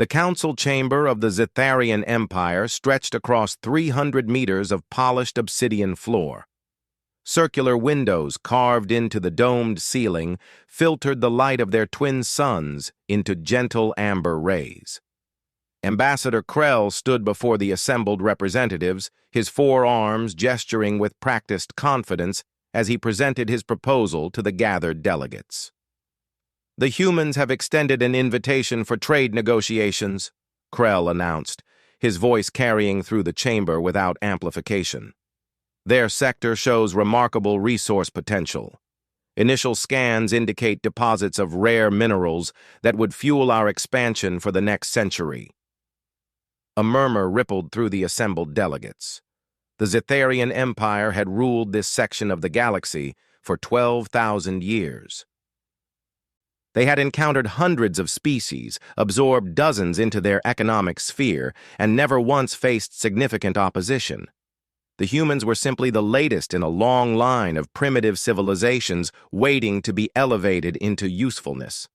The council chamber of the Zetharian Empire stretched across 300 meters of polished obsidian floor. Circular windows carved into the domed ceiling filtered the light of their twin suns into gentle amber rays. Ambassador Krell stood before the assembled representatives, his forearms gesturing with practiced confidence as he presented his proposal to the gathered delegates. "The humans have extended an invitation for trade negotiations," Krell announced, his voice carrying through the chamber without amplification. "Their sector shows remarkable resource potential. Initial scans indicate deposits of rare minerals that would fuel our expansion for the next century." A murmur rippled through the assembled delegates. The Zetharian Empire had ruled this section of the galaxy for 12,000 years. They had encountered hundreds of species, absorbed dozens into their economic sphere, and never once faced significant opposition. The humans were simply the latest in a long line of primitive civilizations waiting to be elevated into usefulness.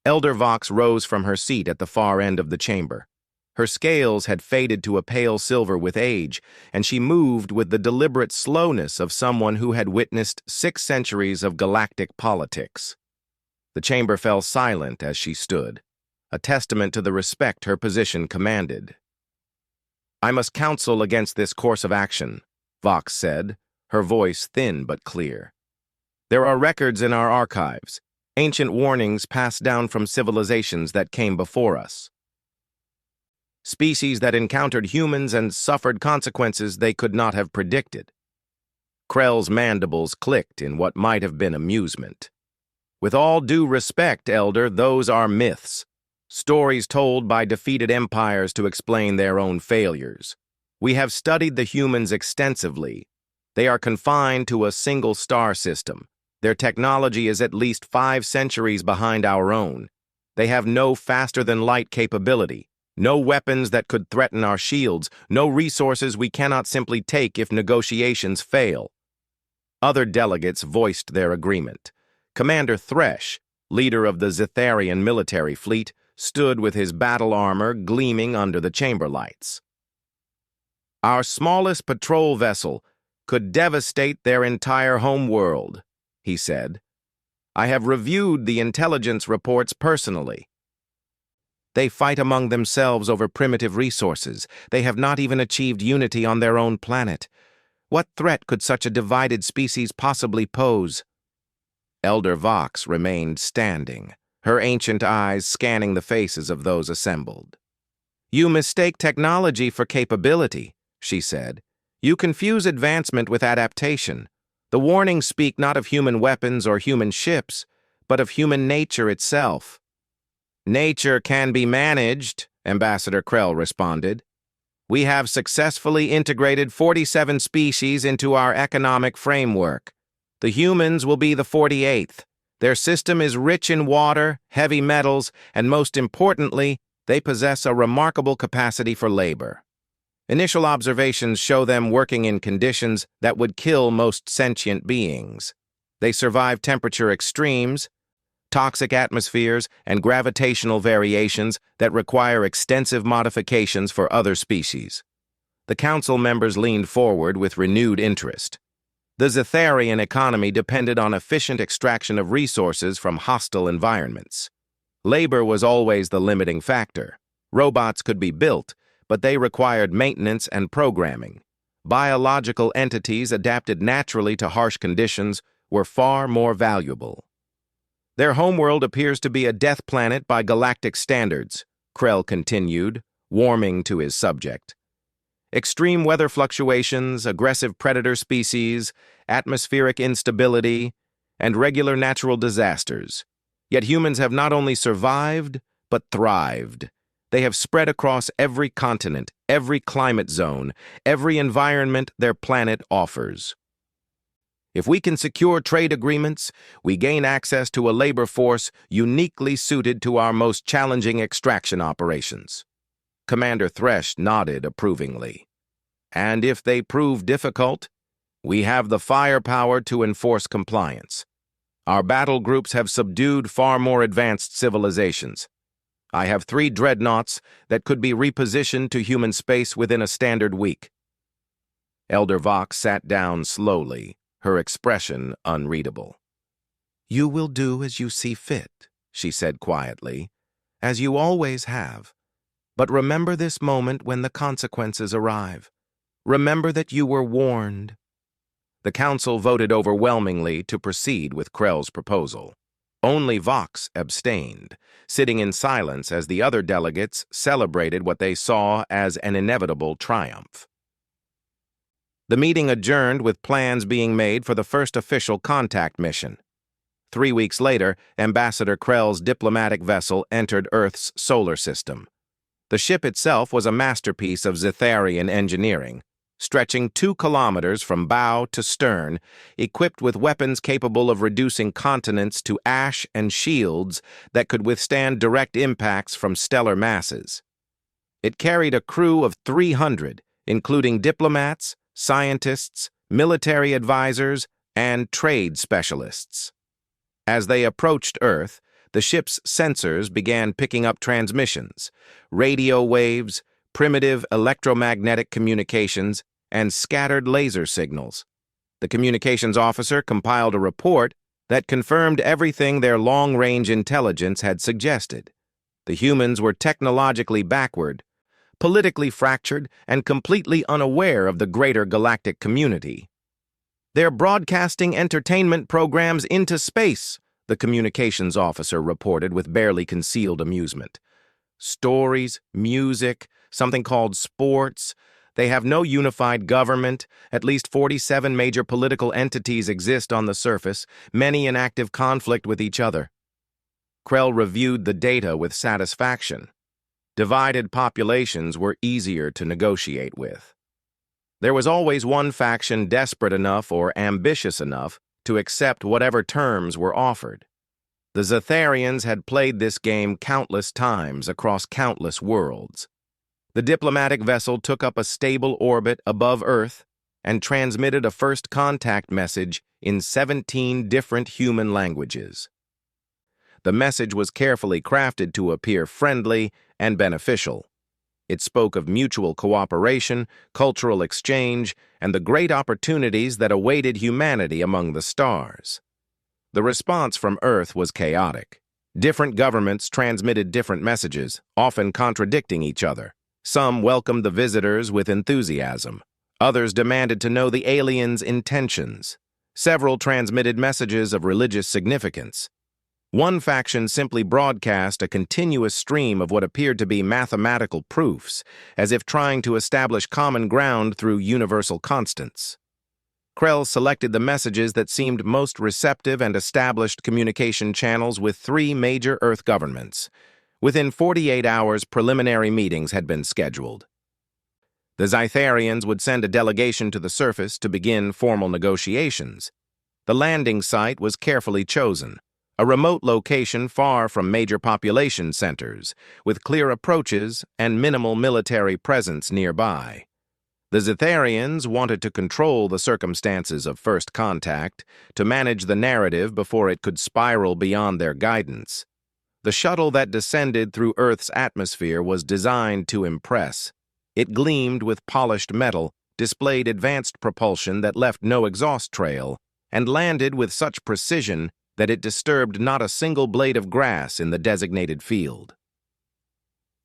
Elder Vox rose from her seat at the far end of the chamber. Her scales had faded to a pale silver with age, and she moved with the deliberate slowness of someone who had witnessed 6 centuries of galactic politics. The chamber fell silent as she stood, a testament to the respect her position commanded. "I must counsel against this course of action," Vox said, her voice thin but clear. "There are records in our archives, ancient warnings passed down from civilizations that came before us. Species that encountered humans and suffered consequences they could not have predicted." Krell's mandibles clicked in what might have been amusement. "With all due respect, Elder, those are myths. Stories told by defeated empires to explain their own failures. We have studied the humans extensively. They are confined to a single star system. Their technology is at least 5 centuries behind our own. They have no faster-than-light capability, no weapons that could threaten our shields, no resources we cannot simply take if negotiations fail." Other delegates voiced their agreement. Commander Thresh, leader of the Zetharian military fleet, stood with his battle armor gleaming under the chamber lights. "Our smallest patrol vessel could devastate their entire homeworld," he said. "I have reviewed the intelligence reports personally. They fight among themselves over primitive resources. They have not even achieved unity on their own planet. What threat could such a divided species possibly pose?" Elder Vox remained standing, her ancient eyes scanning the faces of those assembled. "You mistake technology for capability," she said. "You confuse advancement with adaptation. The warnings speak not of human weapons or human ships, but of human nature itself." "Nature can be managed," Ambassador Krell responded. "We have successfully integrated 47 species into our economic framework. The humans will be the 48th. Their system is rich in water, heavy metals, and most importantly, they possess a remarkable capacity for labor. Initial observations show them working in conditions that would kill most sentient beings. They survive temperature extremes, toxic atmospheres, and gravitational variations that require extensive modifications for other species." The council members leaned forward with renewed interest. The Zetharian economy depended on efficient extraction of resources from hostile environments. Labor was always the limiting factor. Robots could be built, but they required maintenance and programming. Biological entities adapted naturally to harsh conditions were far more valuable. "Their homeworld appears to be a death planet by galactic standards," Krell continued, warming to his subject. "Extreme weather fluctuations, aggressive predator species, atmospheric instability, and regular natural disasters. Yet humans have not only survived, but thrived. They have spread across every continent, every climate zone, every environment their planet offers. If we can secure trade agreements, we gain access to a labor force uniquely suited to our most challenging extraction operations." Commander Thresh nodded approvingly. "And if they prove difficult, we have the firepower to enforce compliance. Our battle groups have subdued far more advanced civilizations. I have 3 dreadnoughts that could be repositioned to human space within a standard week. Elder Vox sat down slowly, her expression unreadable. You will do as you see fit, she said quietly, as you always have. But remember this moment when the consequences arrive. Remember that you were warned. The council voted overwhelmingly to proceed with Krell's proposal. Only Vox abstained, sitting in silence as the other delegates celebrated what they saw as an inevitable triumph. The meeting adjourned with plans being made for the first official contact mission. 3 weeks later, Ambassador Krell's diplomatic vessel entered Earth's solar system. The ship itself was a masterpiece of Zetharian engineering, stretching 2 kilometers from bow to stern, equipped with weapons capable of reducing continents to ash and shields that could withstand direct impacts from stellar masses. It carried a crew of 300, including diplomats, scientists, military advisors, and trade specialists. As they approached Earth, the ship's sensors began picking up transmissions, radio waves, primitive electromagnetic communications, and scattered laser signals. The communications officer compiled a report that confirmed everything their long-range intelligence had suggested. The humans were technologically backward, politically fractured, and completely unaware of the greater galactic community. They're broadcasting entertainment programs into space, the communications officer reported with barely concealed amusement. Stories, music, something called sports. They have no unified government. At least 47 major political entities exist on the surface, many in active conflict with each other. Krell reviewed the data with satisfaction. Divided populations were easier to negotiate with. There was always one faction desperate enough or ambitious enough to accept whatever terms were offered. The Zetharians had played this game countless times across countless worlds. The diplomatic vessel took up a stable orbit above Earth and transmitted a first contact message in 17 different human languages. The message was carefully crafted to appear friendly and beneficial. It spoke of mutual cooperation, cultural exchange, and the great opportunities that awaited humanity among the stars. The response from Earth was chaotic. Different governments transmitted different messages, often contradicting each other. Some welcomed the visitors with enthusiasm. Others demanded to know the aliens' intentions. Several transmitted messages of religious significance. One faction simply broadcast a continuous stream of what appeared to be mathematical proofs, as if trying to establish common ground through universal constants. Krell selected the messages that seemed most receptive and established communication channels with 3 major Earth governments. Within 48 hours, preliminary meetings had been scheduled. The Zetharians would send a delegation to the surface to begin formal negotiations. The landing site was carefully chosen. A remote location far from major population centers, with clear approaches and minimal military presence nearby. The Zetharians wanted to control the circumstances of first contact, to manage the narrative before it could spiral beyond their guidance. The shuttle that descended through Earth's atmosphere was designed to impress. It gleamed with polished metal, displayed advanced propulsion that left no exhaust trail, and landed with such precision that it disturbed not a single blade of grass in the designated field.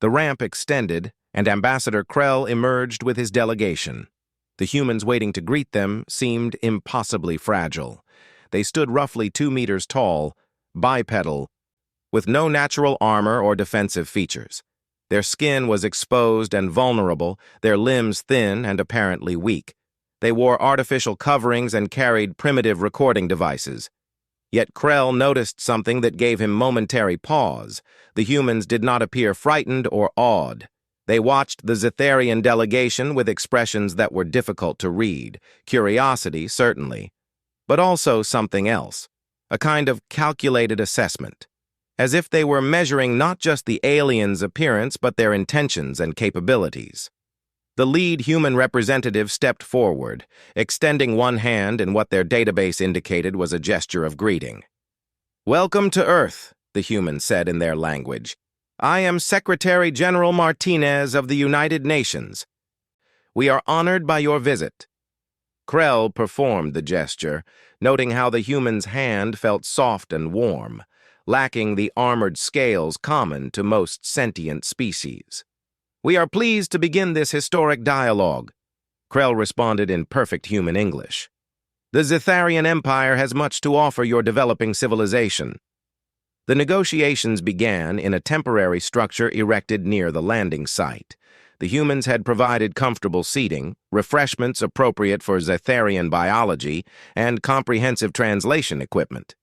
The ramp extended, and Ambassador Krell emerged with his delegation. The humans waiting to greet them seemed impossibly fragile. They stood roughly 2 meters tall, bipedal, with no natural armor or defensive features. Their skin was exposed and vulnerable, their limbs thin and apparently weak. They wore artificial coverings and carried primitive recording devices. Yet Krell noticed something that gave him momentary pause. The humans did not appear frightened or awed. They watched the Zetharian delegation with expressions that were difficult to read. Curiosity, certainly, but also something else, a kind of calculated assessment, as if they were measuring not just the aliens' appearance but their intentions and capabilities. The lead human representative stepped forward, extending one hand in what their database indicated was a gesture of greeting. "Welcome to Earth," the humans said in their language. I am Secretary General Martinez of the United Nations. We are honored by your visit. Krell performed the gesture, noting how the human's hand felt soft and warm, lacking the armored scales common to most sentient species. We are pleased to begin this historic dialogue, Krell responded in perfect human English. The Zitharian Empire has much to offer your developing civilization. The negotiations began in a temporary structure erected near the landing site. The humans had provided comfortable seating, refreshments appropriate for Zitharian biology, and comprehensive translation equipment.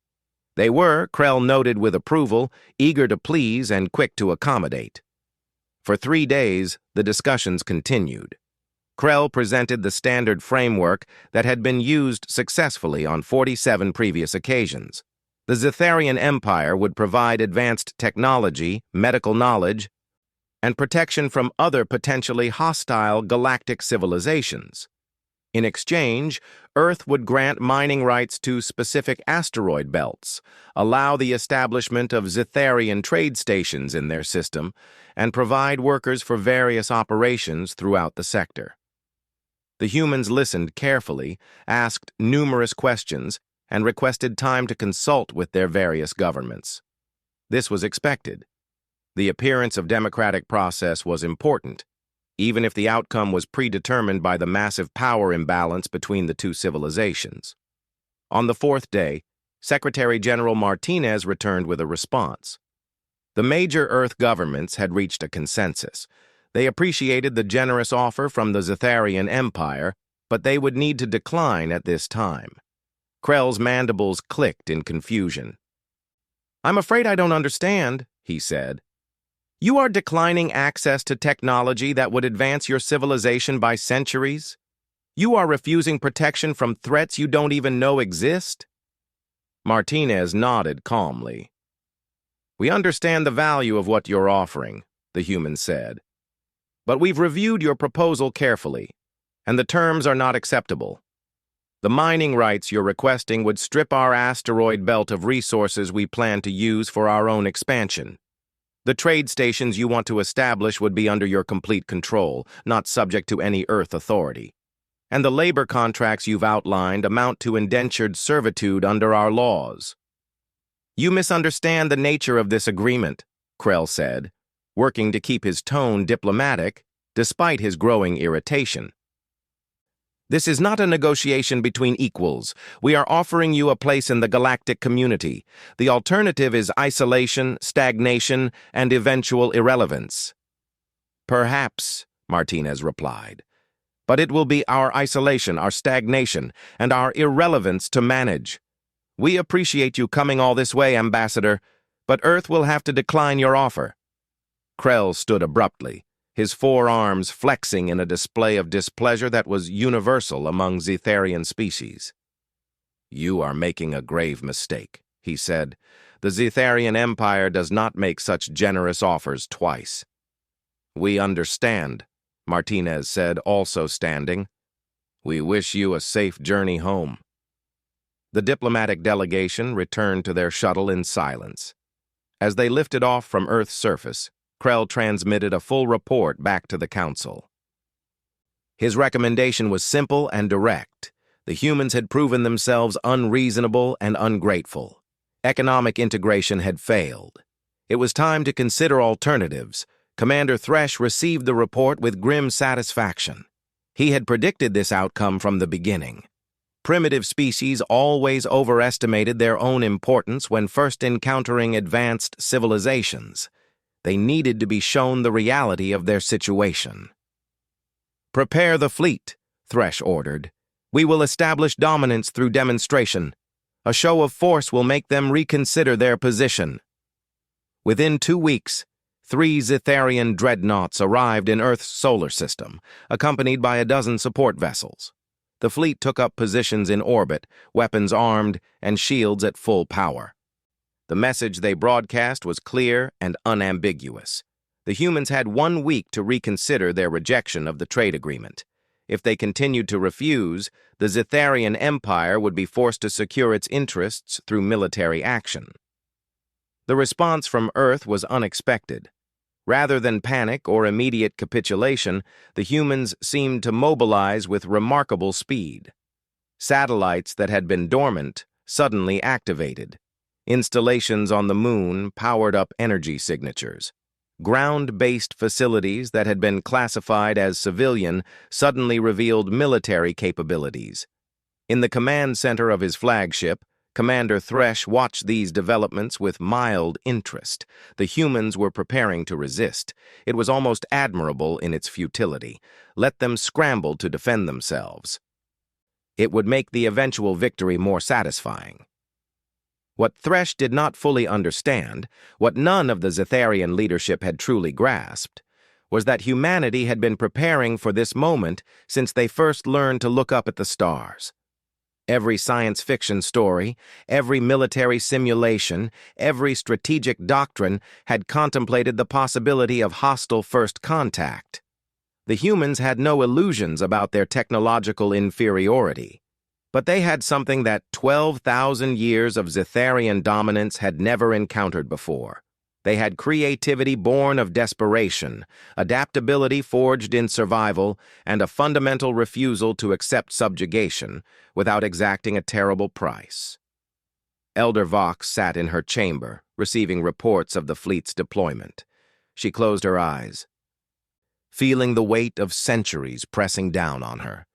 They were, Krell noted with approval, eager to please and quick to accommodate. For 3 days, the discussions continued. Krell presented the standard framework that had been used successfully on 47 previous occasions. The Zitharian Empire would provide advanced technology, medical knowledge, and protection from other potentially hostile galactic civilizations. In exchange, Earth would grant mining rights to specific asteroid belts, allow the establishment of Zitharian trade stations in their system, and provide workers for various operations throughout the sector. The humans listened carefully, asked numerous questions, and requested time to consult with their various governments. This was expected. The appearance of democratic process was important, even if the outcome was predetermined by the massive power imbalance between the two civilizations. On the 4th day, Secretary General Martinez returned with a response. The major Earth governments had reached a consensus. They appreciated the generous offer from the Zitharian Empire, but they would need to decline at this time. Krell's mandibles clicked in confusion. "I'm afraid I don't understand," he said. "You are declining access to technology that would advance your civilization by centuries? You are refusing protection from threats you don't even know exist?" Martinez nodded calmly. "We understand the value of what you're offering," the human said. "But we've reviewed your proposal carefully, and the terms are not acceptable. The mining rights you're requesting would strip our asteroid belt of resources we plan to use for our own expansion. The trade stations you want to establish would be under your complete control, not subject to any Earth authority. And the labor contracts you've outlined amount to indentured servitude under our laws." "You misunderstand the nature of this agreement," Krell said, working to keep his tone diplomatic despite his growing irritation. "This is not a negotiation between equals. We are offering you a place in the galactic community. The alternative is isolation, stagnation, and eventual irrelevance." "Perhaps," Martinez replied, "but it will be our isolation, our stagnation, and our irrelevance to manage. We appreciate you coming all this way, Ambassador, but Earth will have to decline your offer." Krell stood abruptly, his forearms flexing in a display of displeasure that was universal among Zitharian species. "You are making a grave mistake," he said. "The Zitharian Empire does not make such generous offers twice." "We understand," Martinez said, also standing. "We wish you a safe journey home." The diplomatic delegation returned to their shuttle in silence. As they lifted off from Earth's surface, Krell transmitted a full report back to the Council. His recommendation was simple and direct. The humans had proven themselves unreasonable and ungrateful. Economic integration had failed. It was time to consider alternatives. Commander Thresh received the report with grim satisfaction. He had predicted this outcome from the beginning. Primitive species always overestimated their own importance when first encountering advanced civilizations. They needed to be shown the reality of their situation. "Prepare the fleet," Thresh ordered. "We will establish dominance through demonstration. A show of force will make them reconsider their position." Within 2 weeks, 3 Zitharian dreadnoughts arrived in Earth's solar system, accompanied by a dozen support vessels. The fleet took up positions in orbit, weapons armed, and shields at full power. The message they broadcast was clear and unambiguous. The humans had 1 week to reconsider their rejection of the trade agreement. If they continued to refuse, the Zitharian Empire would be forced to secure its interests through military action. The response from Earth was unexpected. Rather than panic or immediate capitulation, the humans seemed to mobilize with remarkable speed. Satellites that had been dormant suddenly activated. Installations on the moon powered up energy signatures. Ground-based facilities that had been classified as civilian suddenly revealed military capabilities. In the command center of his flagship, Commander Thresh watched these developments with mild interest. The humans were preparing to resist. It was almost admirable in its futility. Let them scramble to defend themselves. It would make the eventual victory more satisfying. What Thresh did not fully understand, what none of the Zetharian leadership had truly grasped, was that humanity had been preparing for this moment since they first learned to look up at the stars. Every science fiction story, every military simulation, every strategic doctrine had contemplated the possibility of hostile first contact. The humans had no illusions about their technological inferiority, but they had something that 12,000 years of Zetharian dominance had never encountered before. They had creativity born of desperation, adaptability forged in survival, and a fundamental refusal to accept subjugation without exacting a terrible price. Elder Vox sat in her chamber, receiving reports of the fleet's deployment. She closed her eyes, feeling the weight of centuries pressing down on her.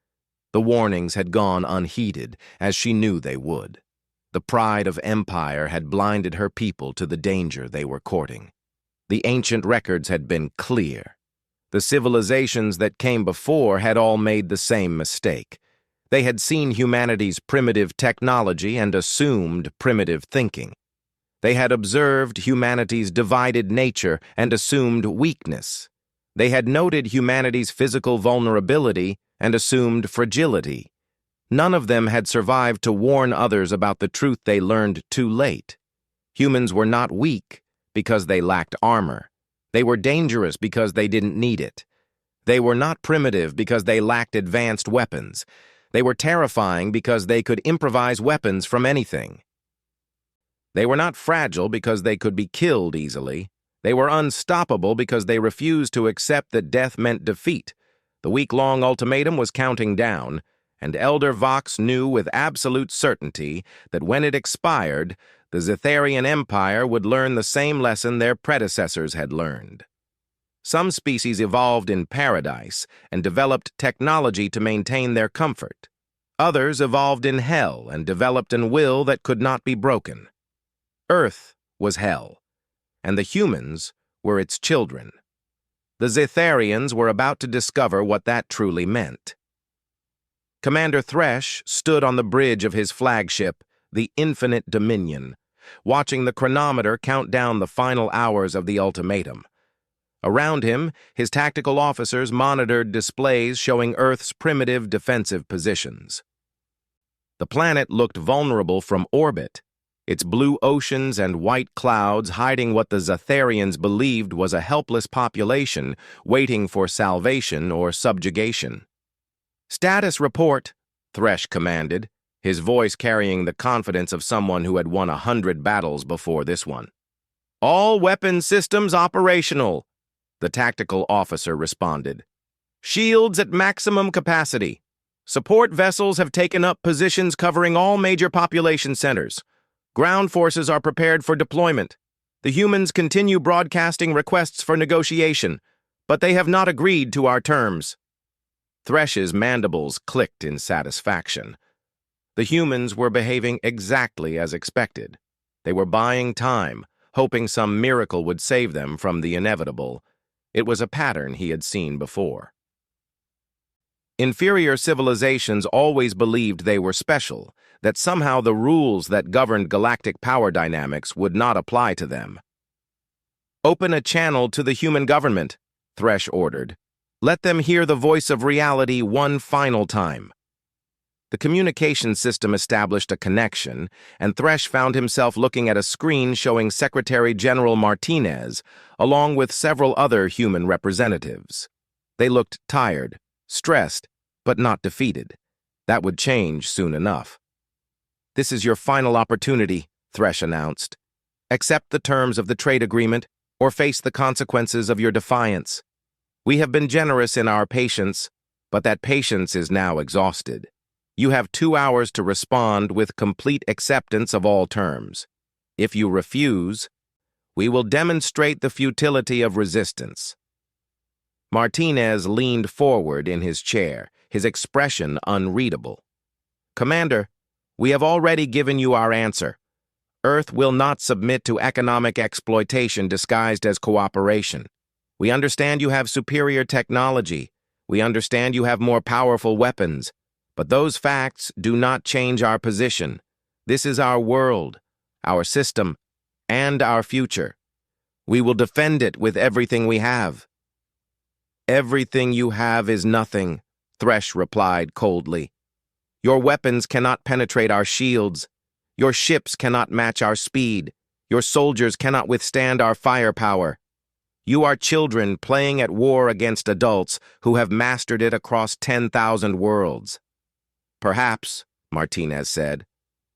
The warnings had gone unheeded, as she knew they would. The pride of empire had blinded her people to the danger they were courting. The ancient records had been clear. The civilizations that came before had all made the same mistake. They had seen humanity's primitive technology and assumed primitive thinking. They had observed humanity's divided nature and assumed weakness. They had noted humanity's physical vulnerability and assumed fragility. None of them had survived to warn others about the truth they learned too late. Humans were not weak because they lacked armor. They were dangerous because they didn't need it. They were not primitive because they lacked advanced weapons. They were terrifying because they could improvise weapons from anything. They were not fragile because they could be killed easily. They were unstoppable because they refused to accept that death meant defeat. The week-long ultimatum was counting down, and Elder Vox knew with absolute certainty that when it expired, the Zetharian Empire would learn the same lesson their predecessors had learned. Some species evolved in paradise and developed technology to maintain their comfort. Others evolved in hell and developed an will that could not be broken. Earth was hell, and the humans were its children. The Zetharians were about to discover what that truly meant. Commander Thresh stood on the bridge of his flagship, the Infinite Dominion, watching the chronometer count down the final hours of the ultimatum. Around him, his tactical officers monitored displays showing Earth's primitive defensive positions. The planet looked vulnerable from orbit, its blue oceans and white clouds hiding what the Zetharians believed was a helpless population waiting for salvation or subjugation. "Status report," Thresh commanded, his voice carrying the confidence of someone who had won 100 battles before this one. "All weapon systems operational," the tactical officer responded. "Shields at maximum capacity. Support vessels have taken up positions covering all major population centers. Ground forces are prepared for deployment. The humans continue broadcasting requests for negotiation, but they have not agreed to our terms." Thresh's mandibles clicked in satisfaction. The humans were behaving exactly as expected. They were buying time, hoping some miracle would save them from the inevitable. It was a pattern he had seen before. Inferior civilizations always believed they were special, that somehow the rules that governed galactic power dynamics would not apply to them. "Open a channel to the human government," Thresh ordered. "Let them hear the voice of reality one final time." The communication system established a connection, and Thresh found himself looking at a screen showing Secretary General Martinez, along with several other human representatives. They looked tired, stressed, but not defeated. That would change soon enough. "This is your final opportunity," Thresh announced. "Accept the terms of the trade agreement, or face the consequences of your defiance. We have been generous in our patience, but that patience is now exhausted. You have 2 hours to respond with complete acceptance of all terms. If you refuse, we will demonstrate the futility of resistance. Martinez leaned forward in his chair, his expression unreadable. Commander, we have already given you our answer. Earth will not submit to economic exploitation disguised as cooperation. We understand you have superior technology. We understand you have more powerful weapons. But those facts do not change our position. This is our world, our system, and our future. We will defend it with everything we have. Everything you have is nothing, Thresh replied coldly. Your weapons cannot penetrate our shields. Your ships cannot match our speed. Your soldiers cannot withstand our firepower. You are children playing at war against adults who have mastered it across 10,000 worlds. Perhaps, Martinez said,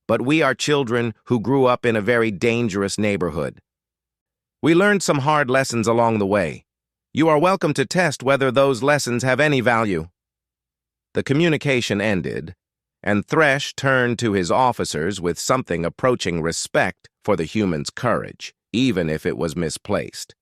but we are children who grew up in a very dangerous neighborhood. We learned some hard lessons along the way. You are welcome to test whether those lessons have any value. The communication ended, and Thresh turned to his officers with something approaching respect for the human's courage, even if it was misplaced.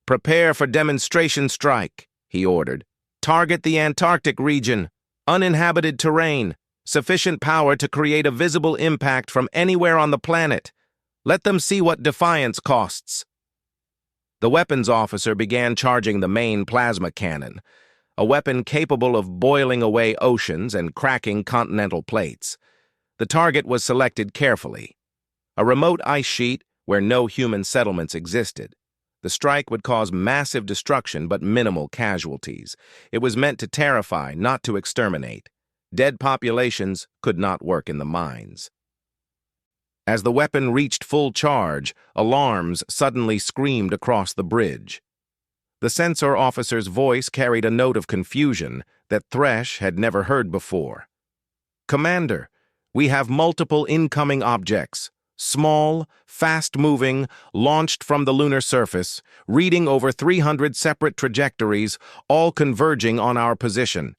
Prepare for demonstration strike, he ordered. Target the Antarctic region, uninhabited terrain, sufficient power to create a visible impact from anywhere on the planet. Let them see what defiance costs. The weapons officer began charging the main plasma cannon, a weapon capable of boiling away oceans and cracking continental plates. The target was selected carefully. A remote ice sheet where no human settlements existed. The strike would cause massive destruction but minimal casualties. It was meant to terrify, not to exterminate. Dead populations could not work in the mines. As the weapon reached full charge, alarms suddenly screamed across the bridge. The sensor officer's voice carried a note of confusion that Thresh had never heard before. Commander, we have multiple incoming objects. Small, fast-moving, launched from the lunar surface, reading over 300 separate trajectories, all converging on our position.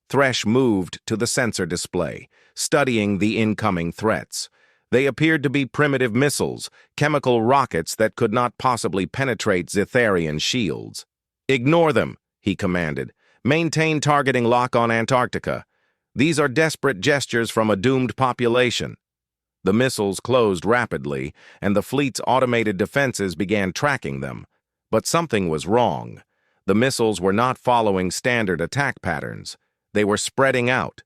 Thresh moved to the sensor display, studying the incoming threats. They appeared to be primitive missiles, chemical rockets that could not possibly penetrate Zetharian shields. Ignore them, he commanded. Maintain targeting lock on Antarctica. These are desperate gestures from a doomed population. The missiles closed rapidly, and the fleet's automated defenses began tracking them. But something was wrong. The missiles were not following standard attack patterns. They were spreading out,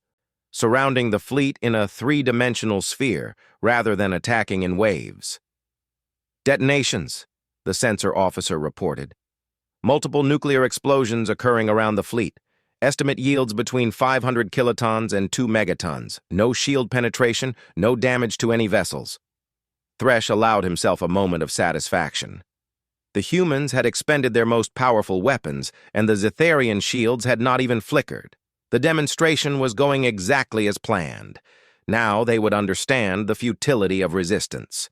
surrounding the fleet in a three-dimensional sphere rather than attacking in waves. Detonations, the sensor officer reported. Multiple nuclear explosions occurring around the fleet. Estimate yields between 500 kilotons and 2 megatons. No shield penetration, no damage to any vessels. Thresh allowed himself a moment of satisfaction. The humans had expended their most powerful weapons, and the Zetharian shields had not even flickered. The demonstration was going exactly as planned. Now they would understand the futility of resistance.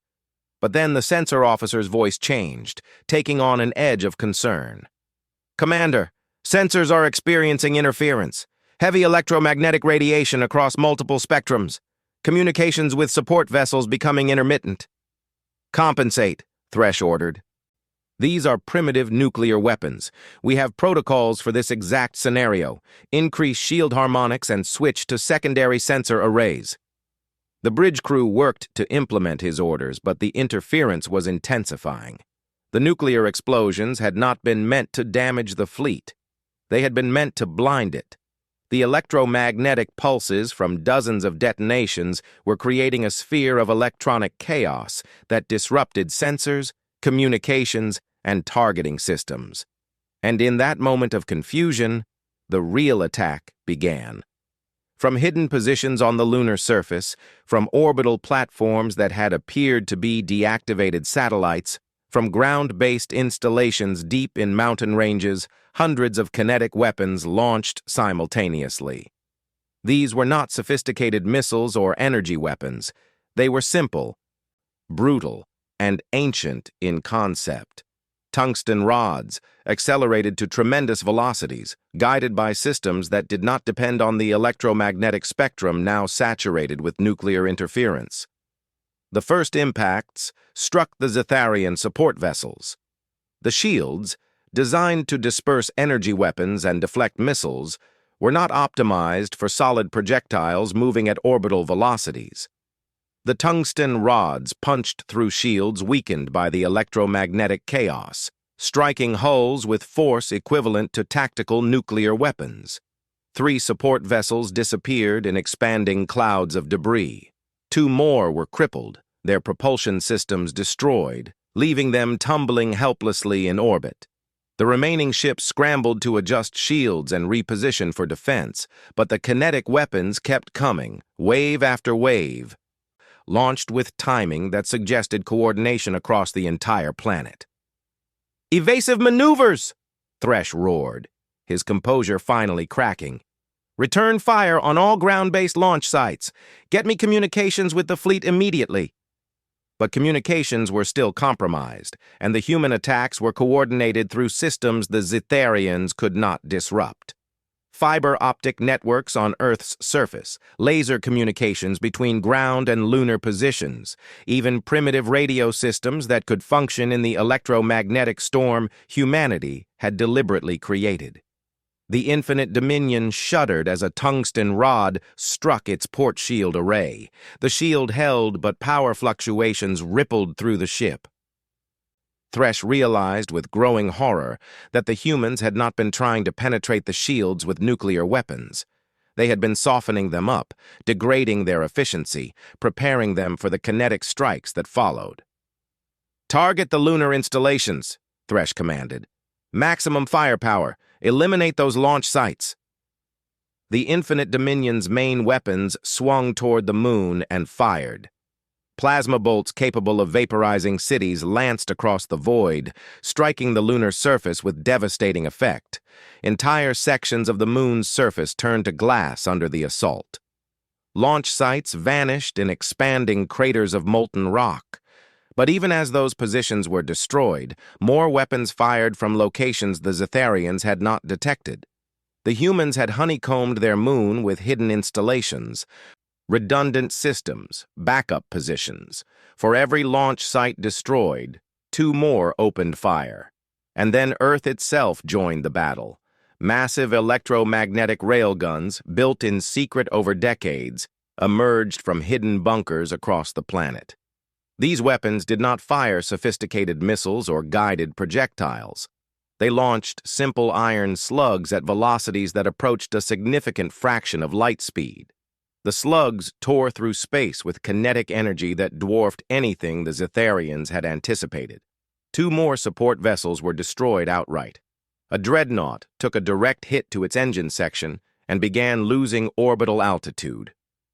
But then the sensor officer's voice changed, taking on an edge of concern. Commander, sensors are experiencing interference. Heavy electromagnetic radiation across multiple spectrums. Communications with support vessels becoming intermittent. Compensate, Thresh ordered. These are primitive nuclear weapons. We have protocols for this exact scenario. Increase shield harmonics and switch to secondary sensor arrays. The bridge crew worked to implement his orders, but the interference was intensifying. The nuclear explosions had not been meant to damage the fleet. They had been meant to blind it. The electromagnetic pulses from dozens of detonations were creating a sphere of electronic chaos that disrupted sensors, communications, and targeting systems. And in that moment of confusion, the real attack began. From hidden positions on the lunar surface, from orbital platforms that had appeared to be deactivated satellites, from ground-based installations deep in mountain ranges, hundreds of kinetic weapons launched simultaneously. These were not sophisticated missiles or energy weapons. They were simple, brutal, and ancient in concept. Tungsten rods, accelerated to tremendous velocities, guided by systems that did not depend on the electromagnetic spectrum now saturated with nuclear interference. The first impacts struck the Zetharian support vessels. The shields, designed to disperse energy weapons and deflect missiles, were not optimized for solid projectiles moving at orbital velocities. The tungsten rods punched through shields weakened by the electromagnetic chaos, striking hulls with force equivalent to tactical nuclear weapons. 3 support vessels disappeared in expanding clouds of debris. 2 more were crippled, their propulsion systems destroyed, leaving them tumbling helplessly in orbit. The remaining ships scrambled to adjust shields and reposition for defense, but the kinetic weapons kept coming, wave after wave, launched with timing that suggested coordination across the entire planet. "Evasive maneuvers!" Thresh roared, his composure finally cracking. "Return fire on all ground-based launch sites. Get me communications with the fleet immediately." But communications were still compromised, and the human attacks were coordinated through systems the Zetharians could not disrupt. Fiber optic networks on Earth's surface, laser communications between ground and lunar positions, even primitive radio systems that could function in the electromagnetic storm humanity had deliberately created. The Infinite Dominion shuddered as a tungsten rod struck its port shield array. The shield held, but power fluctuations rippled through the ship. Thresh realized with growing horror that the humans had not been trying to penetrate the shields with nuclear weapons. They had been softening them up, degrading their efficiency, preparing them for the kinetic strikes that followed. "Target the lunar installations," Thresh commanded. "Maximum firepower. Eliminate those launch sites." The Infinite Dominion's main weapons swung toward the moon and fired. Plasma bolts capable of vaporizing cities lanced across the void, striking the lunar surface with devastating effect. Entire sections of the moon's surface turned to glass under the assault. Launch sites vanished in expanding craters of molten rock. But even as those positions were destroyed, more weapons fired from locations the Zetharians had not detected. The humans had honeycombed their moon with hidden installations, redundant systems, backup positions. For every launch site destroyed, 2 more opened fire. And then Earth itself joined the battle. Massive electromagnetic railguns, built in secret over decades, emerged from hidden bunkers across the planet. These weapons did not fire sophisticated missiles or guided projectiles. They launched simple iron slugs at velocities that approached a significant fraction of light speed. The slugs tore through space with kinetic energy that dwarfed anything the Zetharians had anticipated. 2 more support vessels were destroyed outright. A dreadnought took a direct hit to its engine section and began losing orbital altitude.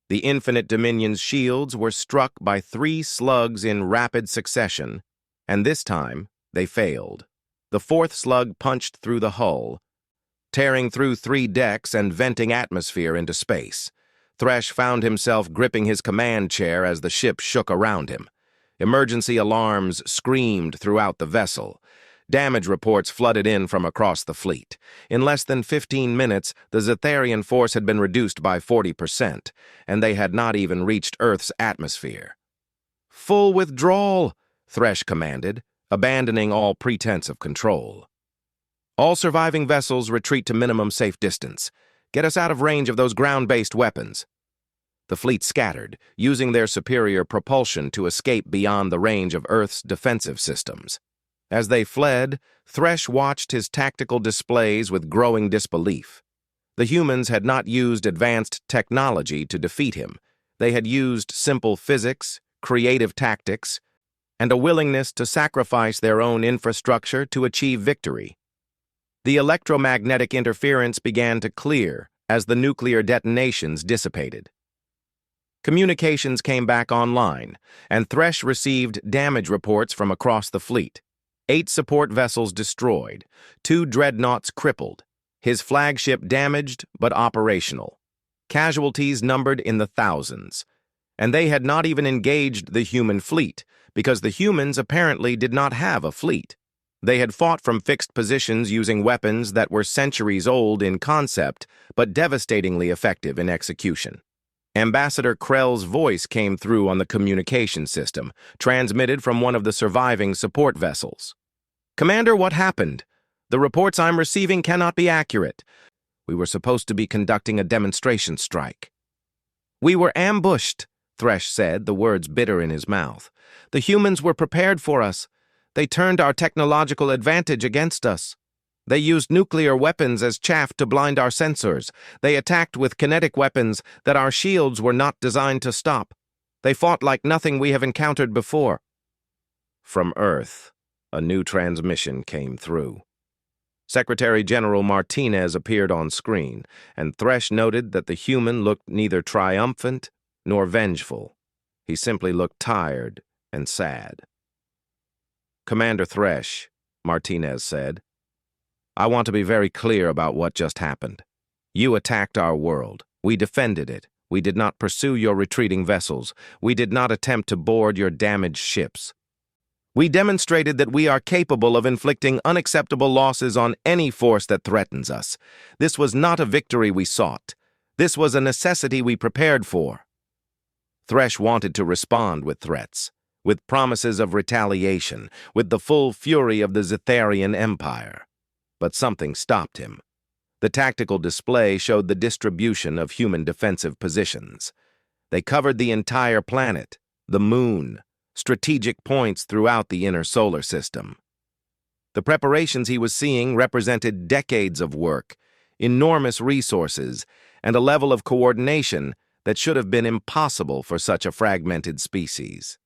The Infinite Dominion's shields were struck by 3 slugs in rapid succession, and this time they failed. The 4th slug punched through the hull, tearing through 3 decks and venting atmosphere into space. Thresh found himself gripping his command chair as the ship shook around him. Emergency alarms screamed throughout the vessel. Damage reports flooded in from across the fleet. In less than 15 minutes, the Zetharian force had been reduced by 40%, and they had not even reached Earth's atmosphere. "Full withdrawal," Thresh commanded, abandoning all pretense of control. "All surviving vessels retreat to minimum safe distance. Get us out of range of those ground-based weapons." The fleet scattered, using their superior propulsion to escape beyond the range of Earth's defensive systems. As they fled, Thresh watched his tactical displays with growing disbelief. The humans had not used advanced technology to defeat him. They had used simple physics, creative tactics, and a willingness to sacrifice their own infrastructure to achieve victory. The electromagnetic interference began to clear as the nuclear detonations dissipated. Communications came back online, and Thresh received damage reports from across the fleet. 8 support vessels destroyed, 2 dreadnoughts crippled, his flagship damaged but operational. Casualties numbered in the thousands. And they had not even engaged the human fleet, because the humans apparently did not have a fleet. They had fought from fixed positions using weapons that were centuries old in concept, but devastatingly effective in execution. Ambassador Krell's voice came through on the communication system, transmitted from one of the surviving support vessels. "Commander, what happened? The reports I'm receiving cannot be accurate. We were supposed to be conducting a demonstration strike." "We were ambushed," Thresh said, the words bitter in his mouth. "The humans were prepared for us. They turned our technological advantage against us. They used nuclear weapons as chaff to blind our sensors. They attacked with kinetic weapons that our shields were not designed to stop. They fought like nothing we have encountered before." From Earth, a new transmission came through. Secretary General Martinez appeared on screen, and Thresh noted that the human looked neither triumphant nor vengeful. He simply looked tired and sad. "Commander Thresh," Martinez said, "I want to be very clear about what just happened. You attacked our world. We defended it. We did not pursue your retreating vessels. We did not attempt to board your damaged ships. We demonstrated that we are capable of inflicting unacceptable losses on any force that threatens us. This was not a victory we sought. This was a necessity we prepared for." Thresh wanted to respond with threats, with promises of retaliation, with the full fury of the Zetharian Empire. But something stopped him. The tactical display showed the distribution of human defensive positions. They covered the entire planet, the moon, strategic points throughout the inner solar system. The preparations he was seeing represented decades of work, enormous resources, and a level of coordination that should have been impossible for such a fragmented species.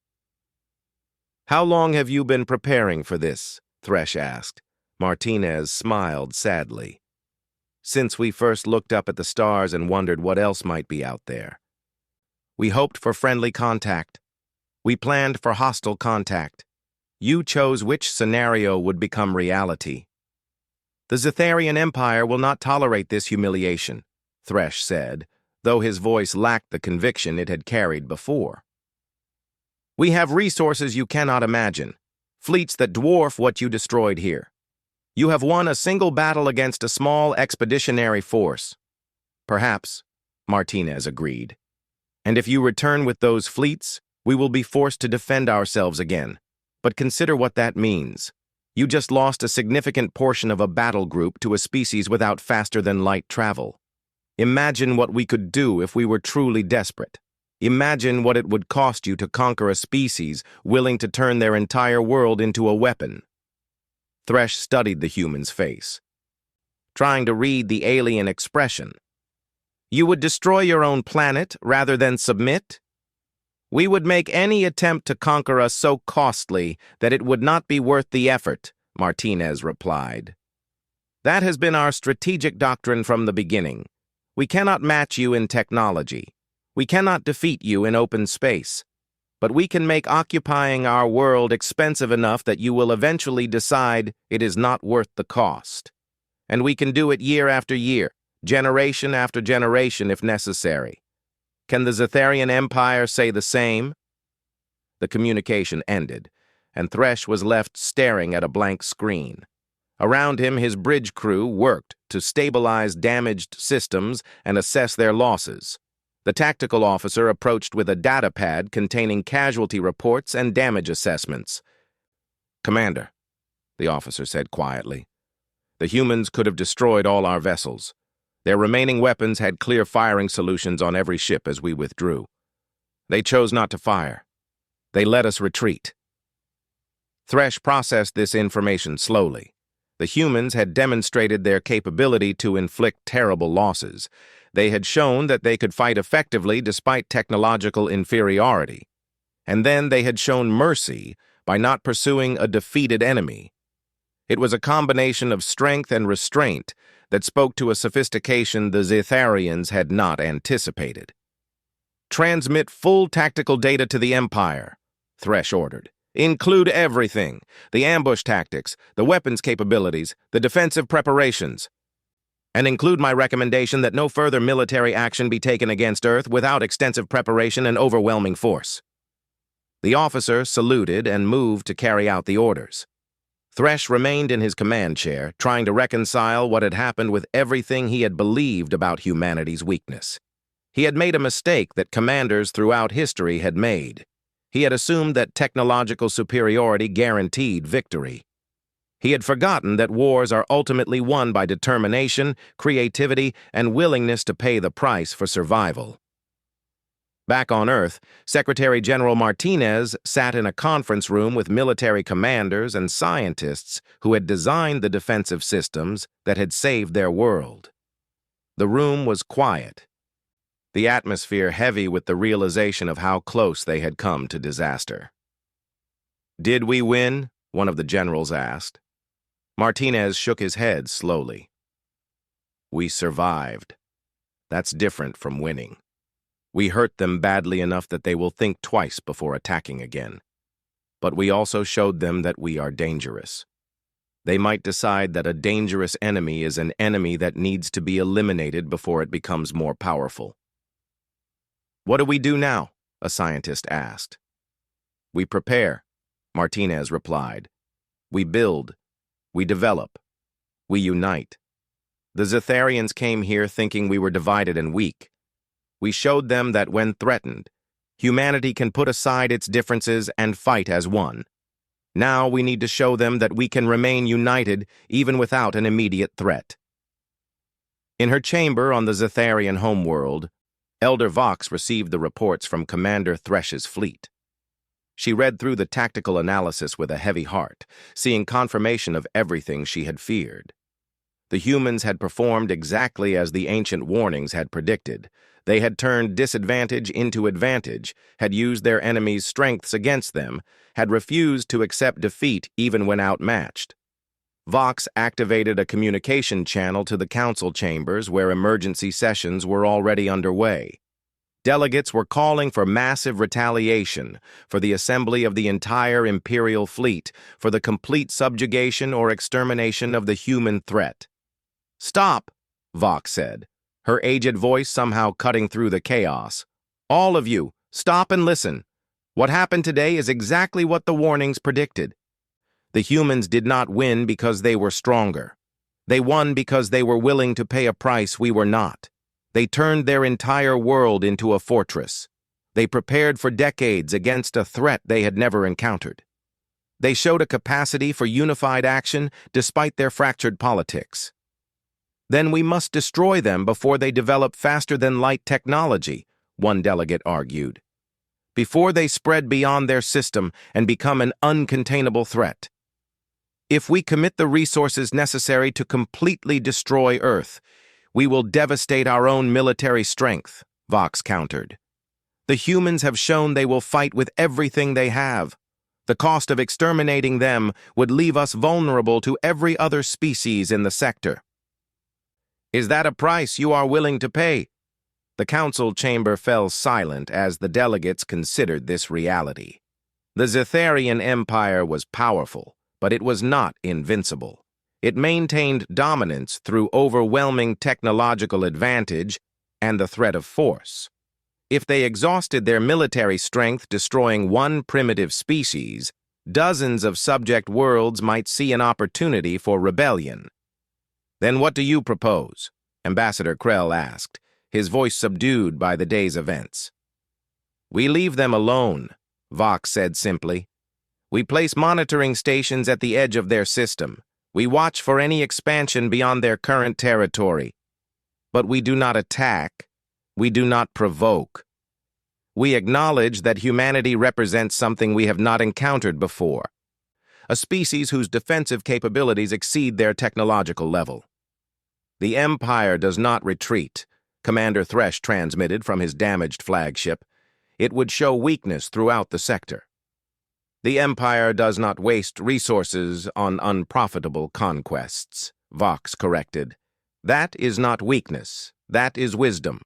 "How long have you been preparing for this?" Thresh asked. Martinez smiled sadly. "Since we first looked up at the stars and wondered what else might be out there. We hoped for friendly contact. We planned for hostile contact. You chose which scenario would become reality. The Zetharian Empire will not tolerate this humiliation," Thresh said, though his voice lacked the conviction it had carried before. "We have resources you cannot imagine, fleets that dwarf what you destroyed here. You have won a single battle against a small expeditionary force." "Perhaps," Martinez agreed. "And if you return with those fleets, we will be forced to defend ourselves again. But consider what that means. You just lost a significant portion of a battle group to a species without faster-than-light travel. Imagine what we could do if we were truly desperate. Imagine what it would cost you to conquer a species willing to turn their entire world into a weapon." Thresh studied the human's face, trying to read the alien expression. "You would destroy your own planet rather than submit? We would make any attempt to conquer us so costly that it would not be worth the effort," Martinez replied. "That has been our strategic doctrine from the beginning. We cannot match you in technology. We cannot defeat you in open space. But we can make occupying our world expensive enough that you will eventually decide it is not worth the cost. And we can do it year after year, generation after generation if necessary. Can the Zetharian Empire say the same?" The communication ended, and Thresh was left staring at a blank screen. Around him, his bridge crew worked to stabilize damaged systems and assess their losses. The tactical officer approached with a data pad containing casualty reports and damage assessments. "Commander," the officer said quietly, "the humans could have destroyed all our vessels. Their remaining weapons had clear firing solutions on every ship as we withdrew. They chose not to fire. They let us retreat." Thresh processed this information slowly. The humans had demonstrated their capability to inflict terrible losses. They had shown that they could fight effectively despite technological inferiority. And then they had shown mercy by not pursuing a defeated enemy. It was a combination of strength and restraint that spoke to a sophistication the Zetharians had not anticipated. "Transmit full tactical data to the Empire," Thresh ordered. "Include everything: the ambush tactics, the weapons capabilities, the defensive preparations. And include my recommendation that no further military action be taken against Earth without extensive preparation and overwhelming force." The officer saluted and moved to carry out the orders. Thresh remained in his command chair, trying to reconcile what had happened with everything he had believed about humanity's weakness. He had made a mistake that commanders throughout history had made. He had assumed that technological superiority guaranteed victory. He had forgotten that wars are ultimately won by determination, creativity, and willingness to pay the price for survival. Back on Earth, Secretary General Martinez sat in a conference room with military commanders and scientists who had designed the defensive systems that had saved their world. The room was quiet, the atmosphere heavy with the realization of how close they had come to disaster. "Did we win?" one of the generals asked. Martinez shook his head slowly. "We survived. That's different from winning. We hurt them badly enough that they will think twice before attacking again. But we also showed them that we are dangerous. They might decide that a dangerous enemy is an enemy that needs to be eliminated before it becomes more powerful." "What do we do now?" a scientist asked. "We prepare," Martinez replied. "We build. We develop. We unite. The Zetharians came here thinking we were divided and weak. We showed them that when threatened, humanity can put aside its differences and fight as one. Now we need to show them that we can remain united even without an immediate threat." In her chamber on the Zetharian homeworld, Elder Vox received the reports from Commander Thresh's fleet. She read through the tactical analysis with a heavy heart, seeing confirmation of everything she had feared. The humans had performed exactly as the ancient warnings had predicted. They had turned disadvantage into advantage, had used their enemies' strengths against them, had refused to accept defeat even when outmatched. Vox activated a communication channel to the council chambers where emergency sessions were already underway. Delegates were calling for massive retaliation, for the assembly of the entire Imperial fleet, for the complete subjugation or extermination of the human threat. "Stop," Vox said, her aged voice somehow cutting through the chaos. "All of you, stop and listen. What happened today is exactly what the warnings predicted. The humans did not win because they were stronger. They won because they were willing to pay a price we were not. They turned their entire world into a fortress. They prepared for decades against a threat they had never encountered. They showed a capacity for unified action despite their fractured politics. Then we must destroy them before they develop faster-than-light technology," one delegate argued. "Before they spread beyond their system and become an uncontainable threat. If we commit the resources necessary to completely destroy Earth, we will devastate our own military strength," Vox countered. "The humans have shown they will fight with everything they have. The cost of exterminating them would leave us vulnerable to every other species in the sector." "Is that a price you are willing to pay?" The council chamber fell silent as the delegates considered this reality. The Zetharian Empire was powerful, but it was not invincible. It maintained dominance through overwhelming technological advantage and the threat of force. If they exhausted their military strength destroying one primitive species, dozens of subject worlds might see an opportunity for rebellion. "Then what do you propose?" Ambassador Krell asked, his voice subdued by the day's events. "We leave them alone," Vox said simply. "We place monitoring stations at the edge of their system. We watch for any expansion beyond their current territory. But we do not attack. We do not provoke. We acknowledge that humanity represents something we have not encountered before, a species whose defensive capabilities exceed their technological level. The Empire does not retreat," Commander Thresh transmitted from his damaged flagship. "It would show weakness throughout the sector. The Empire does not waste resources on unprofitable conquests," Vox corrected. "That is not weakness. That is wisdom.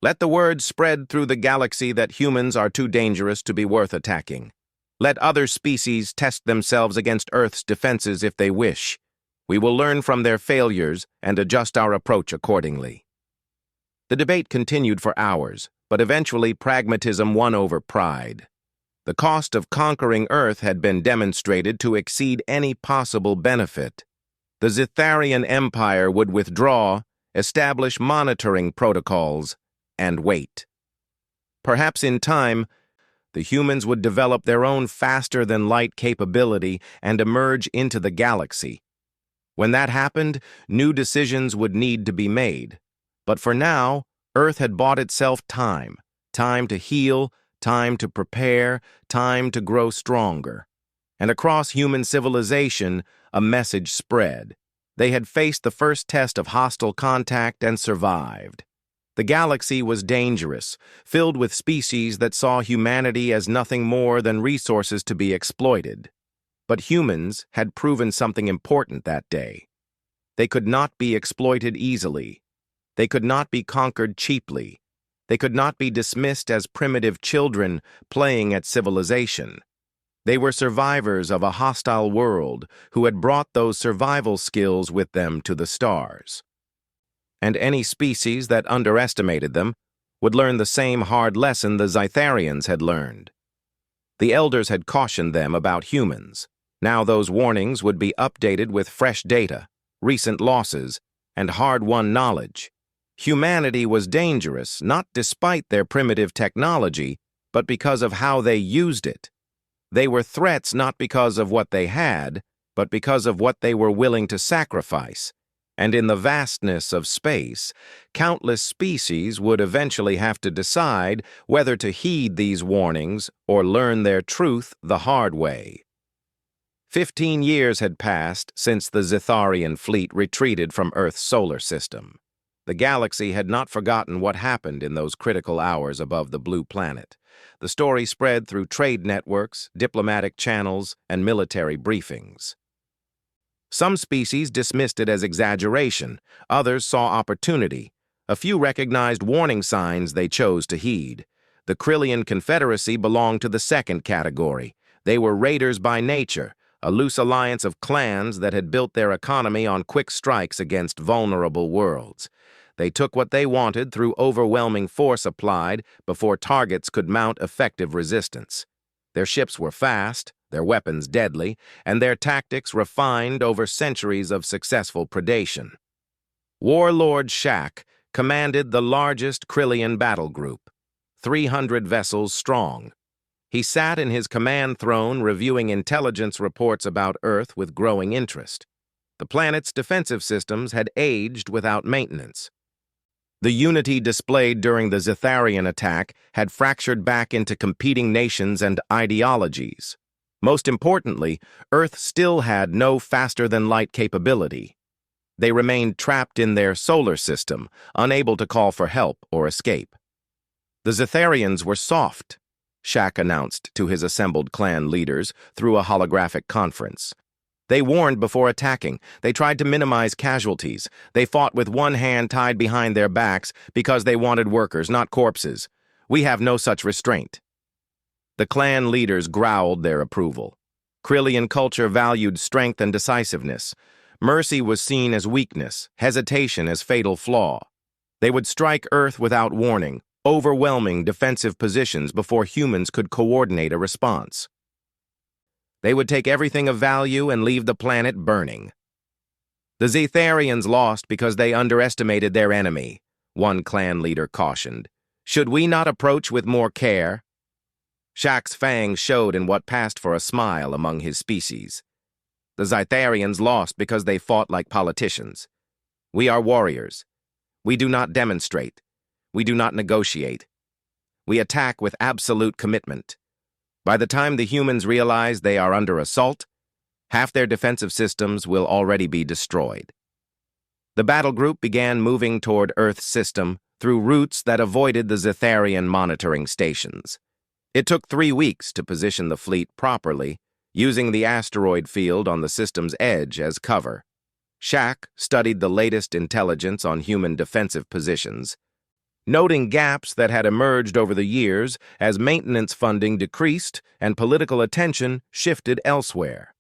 Let the word spread through the galaxy that humans are too dangerous to be worth attacking. Let other species test themselves against Earth's defenses if they wish. We will learn from their failures and adjust our approach accordingly." The debate continued for hours, but eventually pragmatism won over pride. The cost of conquering Earth had been demonstrated to exceed any possible benefit. The Zitharian Empire would withdraw, establish monitoring protocols, and wait. Perhaps in time, the humans would develop their own faster-than-light capability and emerge into the galaxy. When that happened, new decisions would need to be made. But for now, Earth had bought itself time. Time to heal, time to prepare, time to grow stronger. And across human civilization, a message spread. They had faced the first test of hostile contact and survived. The galaxy was dangerous, filled with species that saw humanity as nothing more than resources to be exploited. But humans had proven something important that day. They could not be exploited easily. They could not be conquered cheaply. They could not be dismissed as primitive children playing at civilization. They were survivors of a hostile world who had brought those survival skills with them to the stars. And any species that underestimated them would learn the same hard lesson the Zitharians had learned. The elders had cautioned them about humans. Now those warnings would be updated with fresh data, recent losses, and hard-won knowledge. Humanity was dangerous, not despite their primitive technology, but because of how they used it. They were threats not because of what they had, but because of what they were willing to sacrifice. And in the vastness of space, countless species would eventually have to decide whether to heed these warnings or learn their truth the hard way. 15 years had passed since the Zitharian fleet retreated from Earth's solar system. The galaxy had not forgotten what happened in those critical hours above the blue planet. The story spread through trade networks, diplomatic channels, and military briefings. Some species dismissed it as exaggeration, others saw opportunity. A few recognized warning signs they chose to heed. The Krillian Confederacy belonged to the second category. They were raiders by nature, a loose alliance of clans that had built their economy on quick strikes against vulnerable worlds. They took what they wanted through overwhelming force applied before targets could mount effective resistance. Their ships were fast, their weapons deadly, and their tactics refined over centuries of successful predation. Warlord Shak commanded the largest Krillian battle group, 300 vessels strong. He sat in his command throne reviewing intelligence reports about Earth with growing interest. The planet's defensive systems had aged without maintenance. The unity displayed during the Zitharian attack had fractured back into competing nations and ideologies. Most importantly, Earth still had no faster-than-light capability. They remained trapped in their solar system, unable to call for help or escape. The Zitharians were soft, Shak announced to his assembled clan leaders through a holographic conference. They warned before attacking. They tried to minimize casualties. They fought with one hand tied behind their backs because they wanted workers, not corpses. We have no such restraint. The clan leaders growled their approval. Krillian culture valued strength and decisiveness. Mercy was seen as weakness, hesitation as fatal flaw. They would strike Earth without warning, overwhelming defensive positions before humans could coordinate a response. They would take everything of value and leave the planet burning. The Zitharians lost because they underestimated their enemy, one clan leader cautioned. Should we not approach with more care? Shak's fangs showed in what passed for a smile among his species. The Zitharians lost because they fought like politicians. We are warriors. We do not demonstrate. We do not negotiate. We attack with absolute commitment. By the time the humans realize they are under assault, half their defensive systems will already be destroyed. The battle group began moving toward Earth's system through routes that avoided the Zitharian monitoring stations. It took 3 weeks to position the fleet properly, using the asteroid field on the system's edge as cover. Shak studied the latest intelligence on human defensive positions, noting gaps that had emerged over the years as maintenance funding decreased and political attention shifted elsewhere.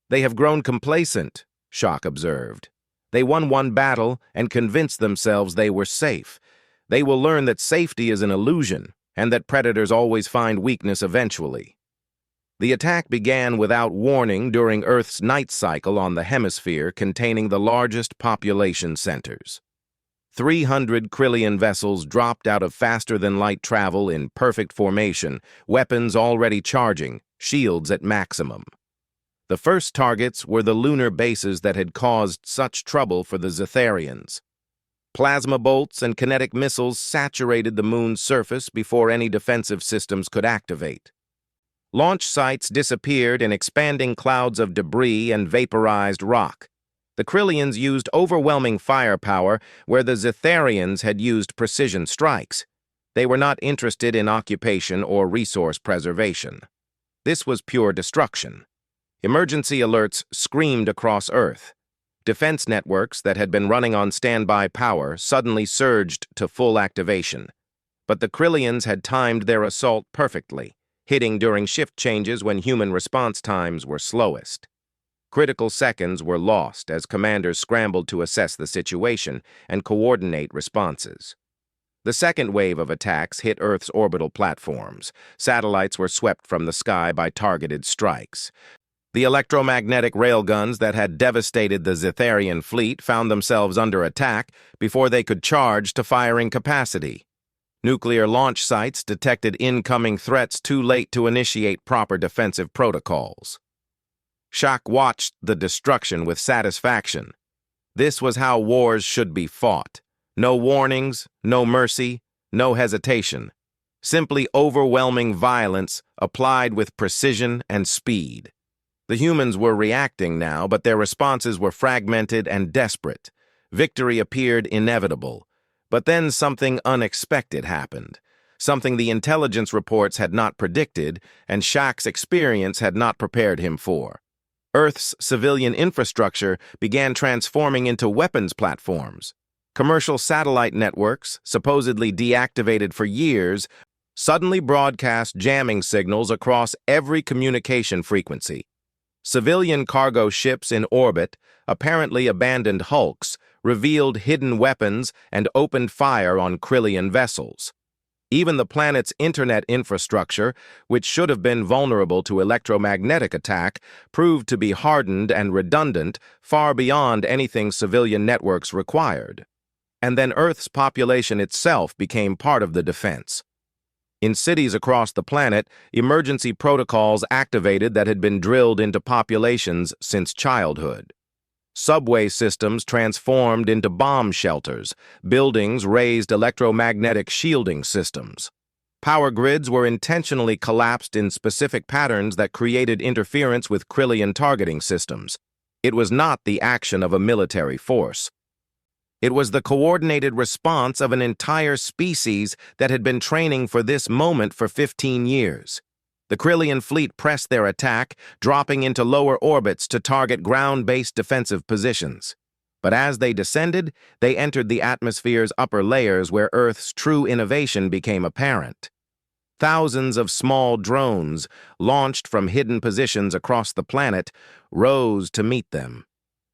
They have grown complacent, Shak observed. They won one battle and convinced themselves they were safe. They will learn that safety is an illusion, and that predators always find weakness eventually. The attack began without warning during Earth's night cycle on the hemisphere containing the largest population centers. 300 Krillian vessels dropped out of faster-than-light travel in perfect formation, weapons already charging, shields at maximum. The first targets were the lunar bases that had caused such trouble for the Zetharians. Plasma bolts and kinetic missiles saturated the moon's surface before any defensive systems could activate. Launch sites disappeared in expanding clouds of debris and vaporized rock. The Krillians used overwhelming firepower where the Zetharians had used precision strikes. They were not interested in occupation or resource preservation. This was pure destruction. Emergency alerts screamed across Earth. Defense networks that had been running on standby power suddenly surged to full activation. But the Krillians had timed their assault perfectly, hitting during shift changes when human response times were slowest. Critical seconds were lost as commanders scrambled to assess the situation and coordinate responses. The second wave of attacks hit Earth's orbital platforms. Satellites were swept from the sky by targeted strikes. The electromagnetic railguns that had devastated the Zetharian fleet found themselves under attack before they could charge to firing capacity. Nuclear launch sites detected incoming threats too late to initiate proper defensive protocols. Shock watched the destruction with satisfaction. This was how wars should be fought. No warnings, no mercy, no hesitation. Simply overwhelming violence applied with precision and speed. The humans were reacting now, but their responses were fragmented and desperate. Victory appeared inevitable. But then something unexpected happened. Something the intelligence reports had not predicted, and Shock's experience had not prepared him for. Earth's civilian infrastructure began transforming into weapons platforms. Commercial satellite networks, supposedly deactivated for years, suddenly broadcast jamming signals across every communication frequency. Civilian cargo ships in orbit, apparently abandoned hulks, revealed hidden weapons and opened fire on Krillian vessels. Even the planet's internet infrastructure, which should have been vulnerable to electromagnetic attack, proved to be hardened and redundant far beyond anything civilian networks required. And then Earth's population itself became part of the defense. In cities across the planet, emergency protocols activated that had been drilled into populations since childhood. Subway systems transformed into bomb shelters. Buildings raised electromagnetic shielding systems. Power grids were intentionally collapsed in specific patterns that created interference with Krillian targeting systems. It was not the action of a military force. It was the coordinated response of an entire species that had been training for this moment for 15 years. The Krillian fleet pressed their attack, dropping into lower orbits to target ground-based defensive positions. But as they descended, they entered the atmosphere's upper layers where Earth's true innovation became apparent. Thousands of small drones, launched from hidden positions across the planet, rose to meet them.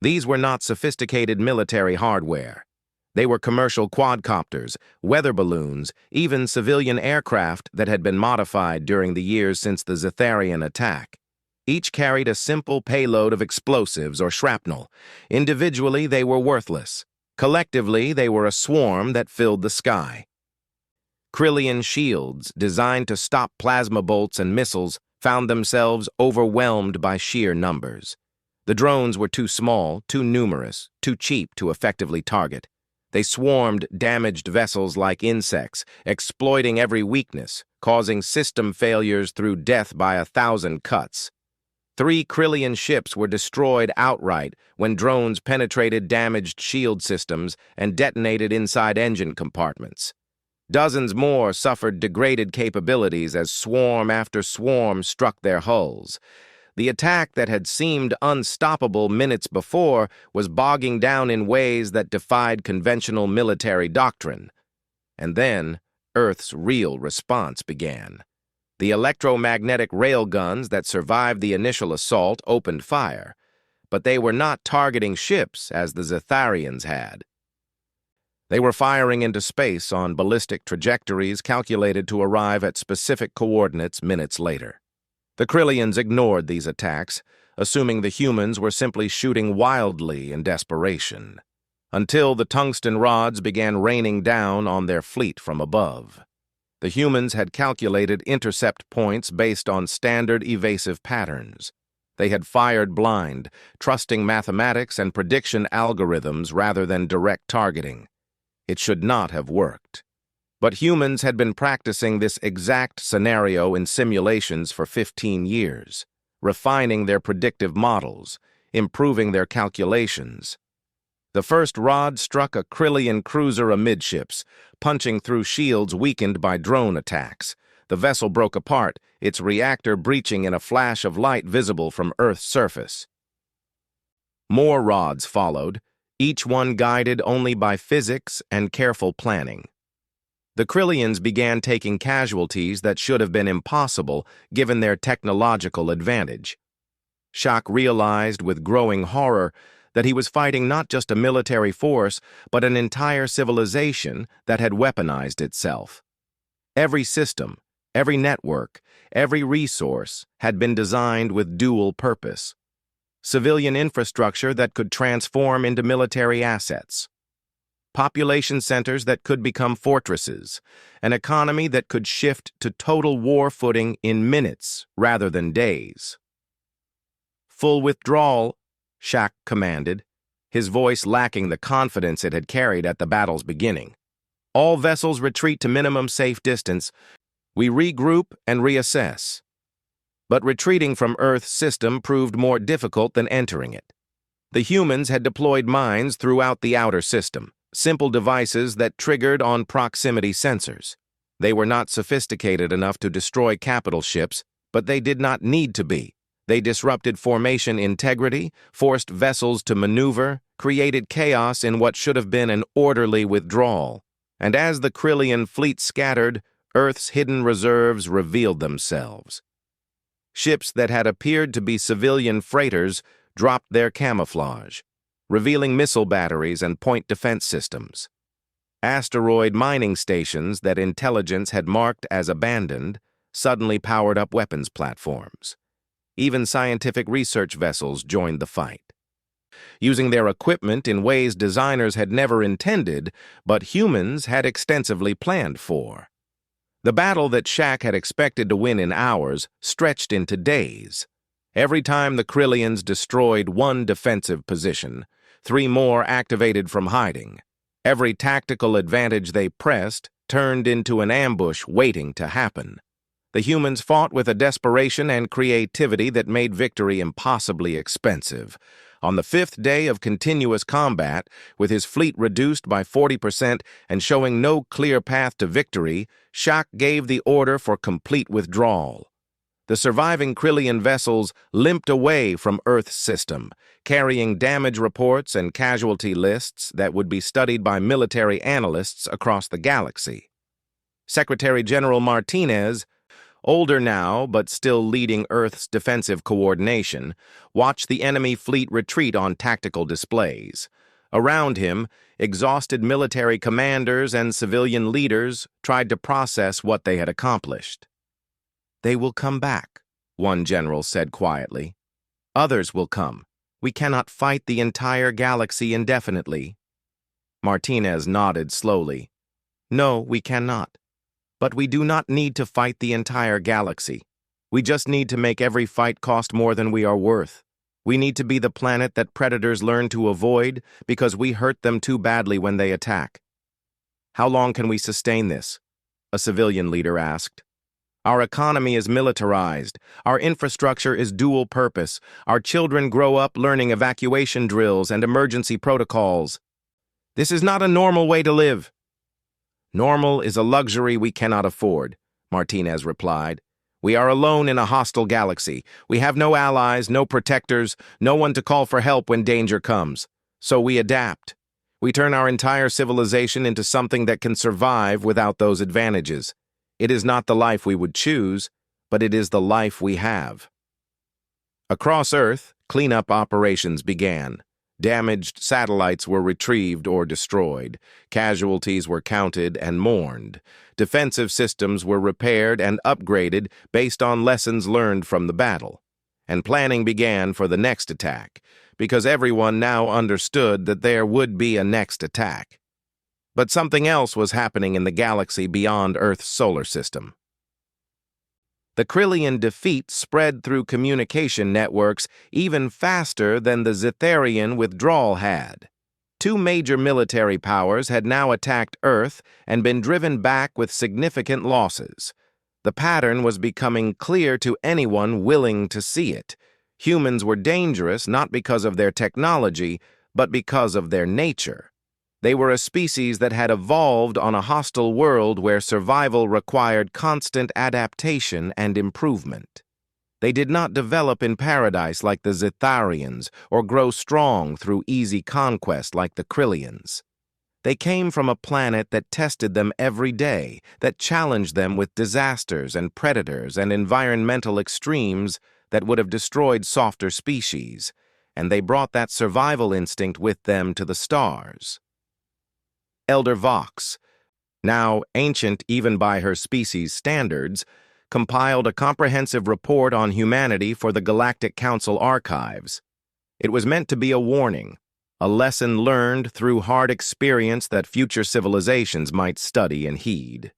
These were not sophisticated military hardware. They were commercial quadcopters, weather balloons, even civilian aircraft that had been modified during the years since the Zetharian attack. Each carried a simple payload of explosives or shrapnel. Individually, they were worthless. Collectively, they were a swarm that filled the sky. Krillian shields, designed to stop plasma bolts and missiles, found themselves overwhelmed by sheer numbers. The drones were too small, too numerous, too cheap to effectively target. They swarmed damaged vessels like insects, exploiting every weakness, causing system failures through death by 1,000 cuts. 3 Krillian ships were destroyed outright when drones penetrated damaged shield systems and detonated inside engine compartments. Dozens more suffered degraded capabilities as swarm after swarm struck their hulls. The attack that had seemed unstoppable minutes before was bogging down in ways that defied conventional military doctrine. And then, Earth's real response began. The electromagnetic railguns that survived the initial assault opened fire, but they were not targeting ships as the Zetharians had. They were firing into space on ballistic trajectories calculated to arrive at specific coordinates minutes later. The Krillians ignored these attacks, assuming the humans were simply shooting wildly in desperation, until the tungsten rods began raining down on their fleet from above. The humans had calculated intercept points based on standard evasive patterns. They had fired blind, trusting mathematics and prediction algorithms rather than direct targeting. It should not have worked. But humans had been practicing this exact scenario in simulations for 15 years, refining their predictive models, improving their calculations. The first rod struck a Krillian cruiser amidships, punching through shields weakened by drone attacks. The vessel broke apart, its reactor breaching in a flash of light visible from Earth's surface. More rods followed, each one guided only by physics and careful planning. The Krillians began taking casualties that should have been impossible given their technological advantage. Shak realized with growing horror that he was fighting not just a military force, but an entire civilization that had weaponized itself. Every system, every network, every resource had been designed with dual purpose. Civilian infrastructure that could transform into military assets. Population centers that could become fortresses. An economy that could shift to total war footing in minutes rather than days. Full withdrawal, Shak commanded, his voice lacking the confidence it had carried at the battle's beginning. All vessels retreat to minimum safe distance. We regroup and reassess. But retreating from Earth's system proved more difficult than entering it. The humans had deployed mines throughout the outer system, simple devices that triggered on proximity sensors. They were not sophisticated enough to destroy capital ships, but they did not need to be. They disrupted formation integrity, forced vessels to maneuver, created chaos in what should have been an orderly withdrawal. And as the Krillian fleet scattered, Earth's hidden reserves revealed themselves. Ships that had appeared to be civilian freighters dropped their camouflage, revealing missile batteries and point defense systems. Asteroid mining stations that intelligence had marked as abandoned suddenly powered up weapons platforms. Even scientific research vessels joined the fight, using their equipment in ways designers had never intended, but humans had extensively planned for. The battle that Shak had expected to win in hours stretched into days. Every time the Krillians destroyed one defensive position, 3 more activated from hiding. Every tactical advantage they pressed turned into an ambush waiting to happen. The humans fought with a desperation and creativity that made victory impossibly expensive. On the 5th day of continuous combat, with his fleet reduced by 40% and showing no clear path to victory, Shak gave the order for complete withdrawal. The surviving Krillian vessels limped away from Earth's system, carrying damage reports and casualty lists that would be studied by military analysts across the galaxy. Secretary General Martinez, older now but still leading Earth's defensive coordination, watched the enemy fleet retreat on tactical displays. Around him, exhausted military commanders and civilian leaders tried to process what they had accomplished. "They will come back," one general said quietly. "Others will come. We cannot fight the entire galaxy indefinitely." Martinez nodded slowly. "No, we cannot. But we do not need to fight the entire galaxy. We just need to make every fight cost more than we are worth. We need to be the planet that predators learn to avoid because we hurt them too badly when they attack." "How long can we sustain this?" a civilian leader asked. "Our economy is militarized. Our infrastructure is dual purpose. Our children grow up learning evacuation drills and emergency protocols. This is not a normal way to live." "Normal is a luxury we cannot afford," Martinez replied. "We are alone in a hostile galaxy. We have no allies, no protectors, no one to call for help when danger comes. So we adapt. We turn our entire civilization into something that can survive without those advantages. It is not the life we would choose, but it is the life we have." Across Earth, cleanup operations began. Damaged satellites were retrieved or destroyed. Casualties were counted and mourned. Defensive systems were repaired and upgraded based on lessons learned from the battle. And planning began for the next attack, because everyone now understood that there would be a next attack. But something else was happening in the galaxy beyond Earth's solar system. The Krillian defeat spread through communication networks even faster than the Zetharian withdrawal had. Two major military powers had now attacked Earth and been driven back with significant losses. The pattern was becoming clear to anyone willing to see it. Humans were dangerous not because of their technology, but because of their nature. They were a species that had evolved on a hostile world where survival required constant adaptation and improvement. They did not develop in paradise like the Zetharians or grow strong through easy conquest like the Krillians. They came from a planet that tested them every day, that challenged them with disasters and predators and environmental extremes that would have destroyed softer species, and they brought that survival instinct with them to the stars. Elder Vox, now ancient even by her species' standards, compiled a comprehensive report on humanity for the Galactic Council archives. It was meant to be a warning, a lesson learned through hard experience that future civilizations might study and heed.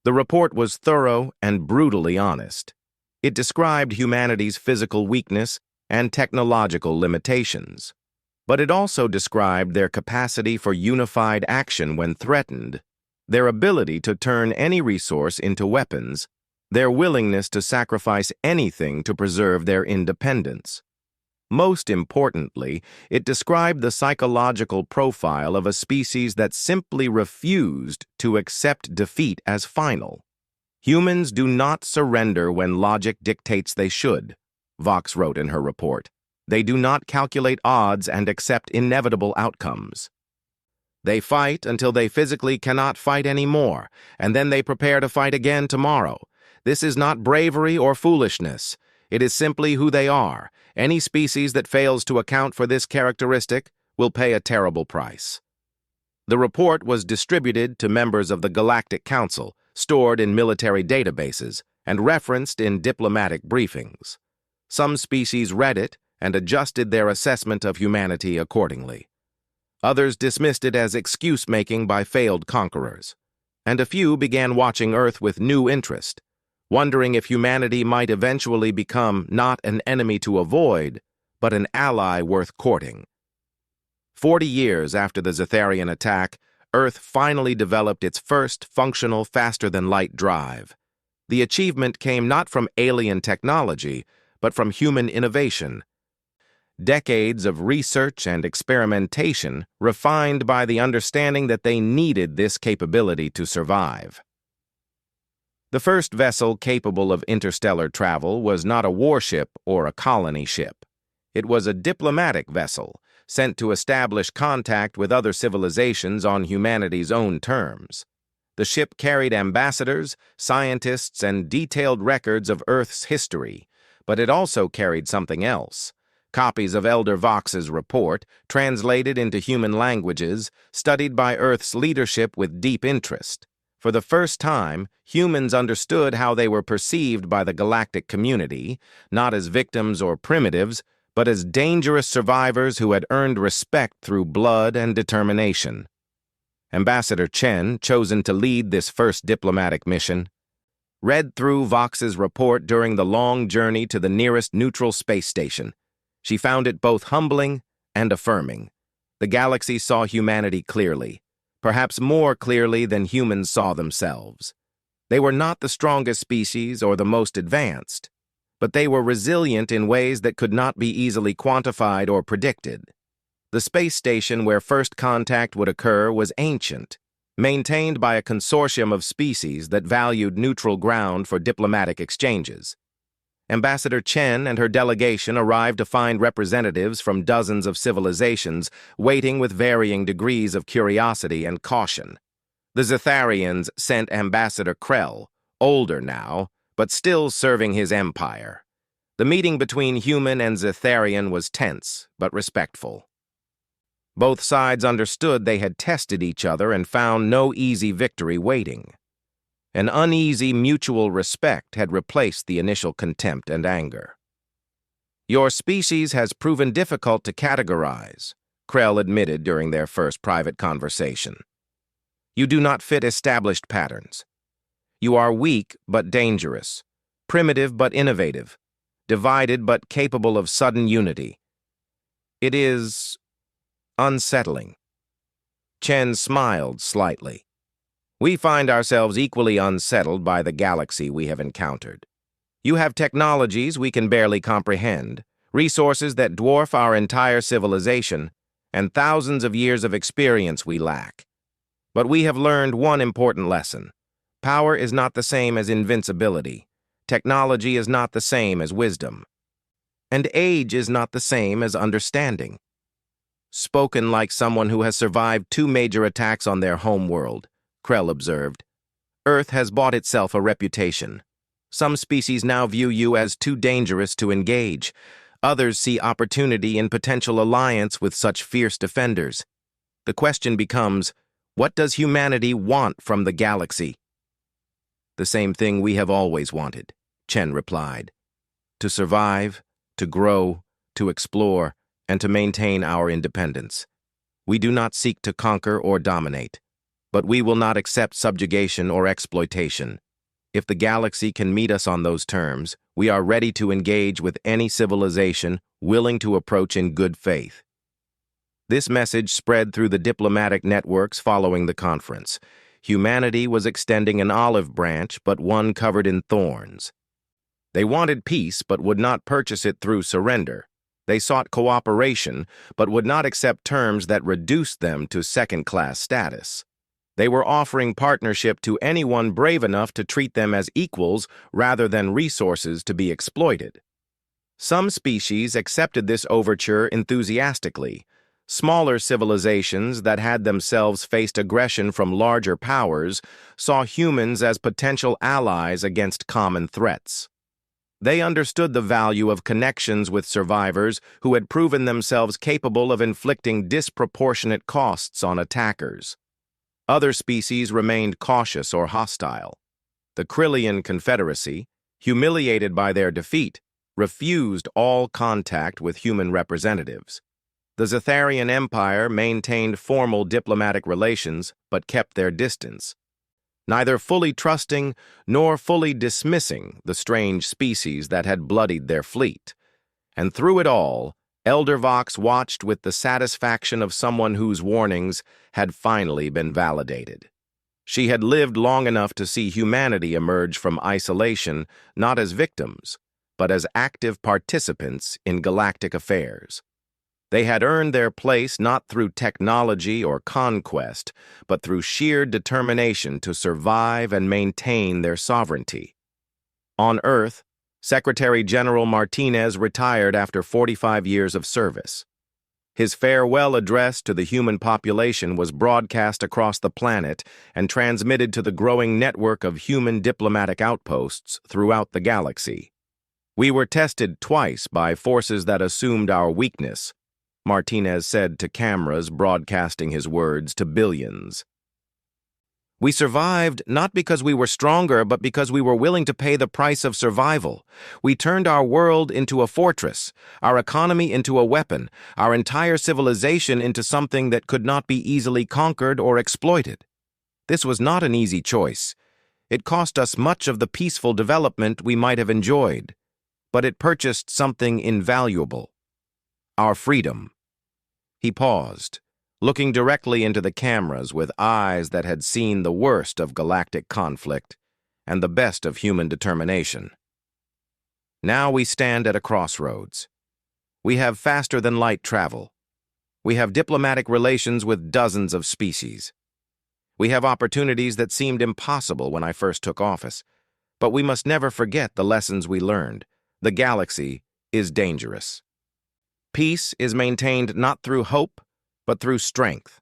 The report was thorough and brutally honest. It described humanity's physical weakness and technological limitations. But it also described their capacity for unified action when threatened, their ability to turn any resource into weapons, their willingness to sacrifice anything to preserve their independence. Most importantly, it described the psychological profile of a species that simply refused to accept defeat as final. Humans do not surrender when logic dictates they should, Vox wrote in her report. They do not calculate odds and accept inevitable outcomes. They fight until they physically cannot fight anymore, and then they prepare to fight again tomorrow. This is not bravery or foolishness. It is simply who they are. Any species that fails to account for this characteristic will pay a terrible price. The report was distributed to members of the Galactic Council, stored in military databases, and referenced in diplomatic briefings. Some species read it and adjusted their assessment of humanity accordingly. Others dismissed it as excuse-making by failed conquerors, and a few began watching Earth with new interest, wondering if humanity might eventually become not an enemy to avoid, but an ally worth courting. 40 years after the Zetharian attack, Earth finally developed its first functional faster-than-light drive. The achievement came not from alien technology, but from human innovation. Decades of research and experimentation refined by the understanding that they needed this capability to survive. The first vessel capable of interstellar travel was not a warship or a colony ship. It was a diplomatic vessel, sent to establish contact with other civilizations on humanity's own terms. The ship carried ambassadors, scientists, and detailed records of Earth's history, but it also carried something else. Copies of Elder Vox's report, translated into human languages, studied by Earth's leadership with deep interest. For the first time, humans understood how they were perceived by the galactic community, not as victims or primitives, but as dangerous survivors who had earned respect through blood and determination. Ambassador Chen, chosen to lead this first diplomatic mission, read through Vox's report during the long journey to the nearest neutral space station. She found it both humbling and affirming. The galaxy saw humanity clearly, perhaps more clearly than humans saw themselves. They were not the strongest species or the most advanced, but they were resilient in ways that could not be easily quantified or predicted. The space station where first contact would occur was ancient, maintained by a consortium of species that valued neutral ground for diplomatic exchanges. Ambassador Chen and her delegation arrived to find representatives from dozens of civilizations waiting with varying degrees of curiosity and caution. The Zetharians sent Ambassador Krell, older now, but still serving his empire. The meeting between human and Zetharian was tense, but respectful. Both sides understood they had tested each other and found no easy victory waiting. An uneasy mutual respect had replaced the initial contempt and anger. "Your species has proven difficult to categorize," Krell admitted during their first private conversation. "You do not fit established patterns. You are weak but dangerous, primitive but innovative, divided but capable of sudden unity. It is unsettling." Chen smiled slightly. "We find ourselves equally unsettled by the galaxy we have encountered. You have technologies we can barely comprehend, resources that dwarf our entire civilization, and thousands of years of experience we lack. But we have learned one important lesson. Power is not the same as invincibility. Technology is not the same as wisdom. And age is not the same as understanding." Spoken like someone who has survived 2 major attacks on their home world, Krell observed. "Earth has bought itself a reputation. Some species now view you as too dangerous to engage. Others see opportunity in potential alliance with such fierce defenders. The question becomes, what does humanity want from the galaxy?" "The same thing we have always wanted," Chen replied. "To survive, to grow, to explore, and to maintain our independence. We do not seek to conquer or dominate, but we will not accept subjugation or exploitation. If the galaxy can meet us on those terms, we are ready to engage with any civilization willing to approach in good faith." This message spread through the diplomatic networks following the conference. Humanity was extending an olive branch, but one covered in thorns. They wanted peace, but would not purchase it through surrender. They sought cooperation, but would not accept terms that reduced them to second-class status. They were offering partnership to anyone brave enough to treat them as equals rather than resources to be exploited. Some species accepted this overture enthusiastically. Smaller civilizations that had themselves faced aggression from larger powers saw humans as potential allies against common threats. They understood the value of connections with survivors who had proven themselves capable of inflicting disproportionate costs on attackers. Other species remained cautious or hostile. The Krillian Confederacy, humiliated by their defeat, refused all contact with human representatives. The Zetharian Empire maintained formal diplomatic relations but kept their distance, neither fully trusting nor fully dismissing the strange species that had bloodied their fleet. And through it all, Elder Vox watched with the satisfaction of someone whose warnings had finally been validated. She had lived long enough to see humanity emerge from isolation not as victims, but as active participants in galactic affairs. They had earned their place not through technology or conquest, but through sheer determination to survive and maintain their sovereignty. On Earth, Secretary General Martinez retired after 45 years of service. His farewell address to the human population was broadcast across the planet and transmitted to the growing network of human diplomatic outposts throughout the galaxy. "We were tested twice by forces that assumed our weakness," Martinez said to cameras broadcasting his words to billions. "We survived not because we were stronger, but because we were willing to pay the price of survival. We turned our world into a fortress, our economy into a weapon, our entire civilization into something that could not be easily conquered or exploited. This was not an easy choice. It cost us much of the peaceful development we might have enjoyed, but it purchased something invaluable: our freedom." He paused, looking directly into the cameras with eyes that had seen the worst of galactic conflict and the best of human determination. "Now we stand at a crossroads. We have faster-than-light travel. We have diplomatic relations with dozens of species. We have opportunities that seemed impossible when I first took office. But we must never forget the lessons we learned. The galaxy is dangerous. Peace is maintained not through hope, but through strength.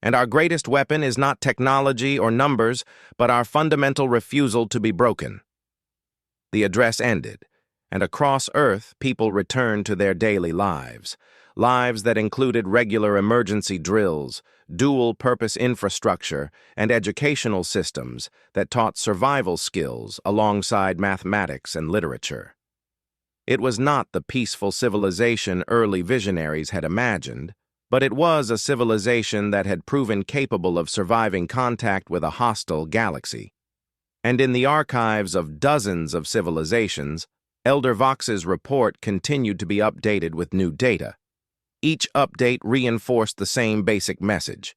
And our greatest weapon is not technology or numbers, but our fundamental refusal to be broken." The address ended, and across Earth people returned to their daily lives. lives that included regular emergency drills, dual-purpose infrastructure, and educational systems that taught survival skills alongside mathematics and literature. It was not the peaceful civilization early visionaries had imagined, but it was a civilization that had proven capable of surviving contact with a hostile galaxy. And in the archives of dozens of civilizations, Elder Vox's report continued to be updated with new data. Each update reinforced the same basic message.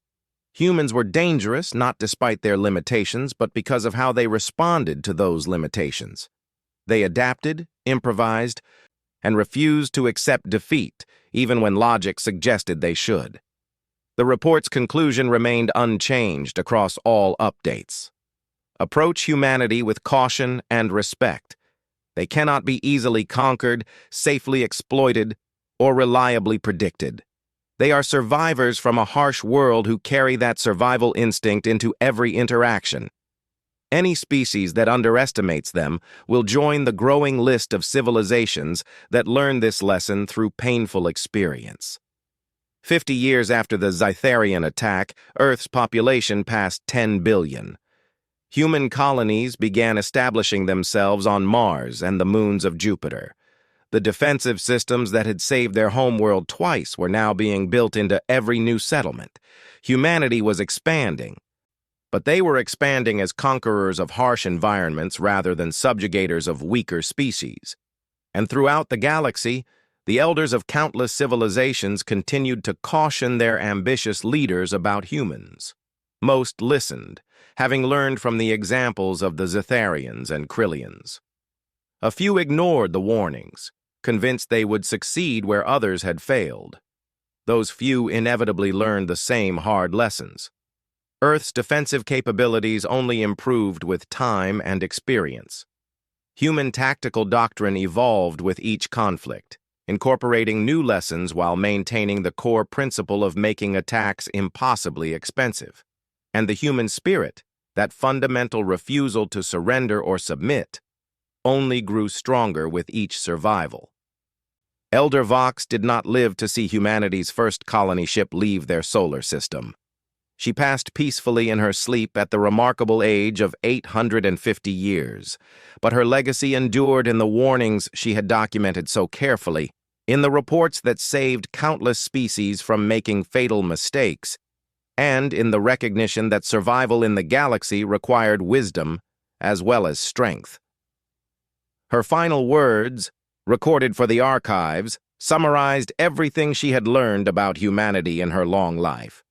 Humans were dangerous not despite their limitations, but because of how they responded to those limitations. They adapted, improvised, and refused to accept defeat, even when logic suggested they should. The report's conclusion remained unchanged across all updates. Approach humanity with caution and respect. They cannot be easily conquered, safely exploited, or reliably predicted. They are survivors from a harsh world who carry that survival instinct into every interaction. Any species that underestimates them will join the growing list of civilizations that learn this lesson through painful experience. 50 years after the Zytharian attack, Earth's population passed 10 billion. Human colonies began establishing themselves on Mars and the moons of Jupiter. The defensive systems that had saved their homeworld twice were now being built into every new settlement. Humanity was expanding, but they were expanding as conquerors of harsh environments rather than subjugators of weaker species. And throughout the galaxy, the elders of countless civilizations continued to caution their ambitious leaders about humans. Most listened, having learned from the examples of the Zytharians and Krillians. A few ignored the warnings, convinced they would succeed where others had failed. Those few inevitably learned the same hard lessons. Earth's defensive capabilities only improved with time and experience. Human tactical doctrine evolved with each conflict, incorporating new lessons while maintaining the core principle of making attacks impossibly expensive. And the human spirit, that fundamental refusal to surrender or submit, only grew stronger with each survival. Elder Vox did not live to see humanity's first colony ship leave their solar system. She passed peacefully in her sleep at the remarkable age of 850 years, but her legacy endured in the warnings she had documented so carefully, in the reports that saved countless species from making fatal mistakes, and in the recognition that survival in the galaxy required wisdom as well as strength. Her final words, recorded for the archives, summarized everything she had learned about humanity in her long life.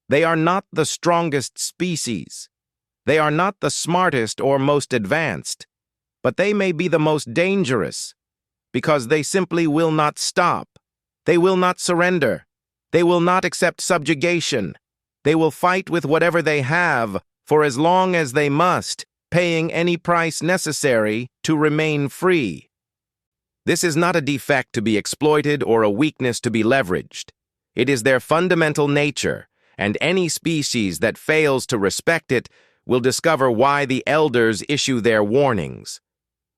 They are not the strongest species. They are not the smartest or most advanced, but they may be the most dangerous, because they simply will not stop. They will not surrender. They will not accept subjugation. They will fight with whatever they have for as long as they must, paying any price necessary to remain free. This is not a defect to be exploited or a weakness to be leveraged. It is their fundamental nature, and any species that fails to respect it will discover why the elders issue their warnings.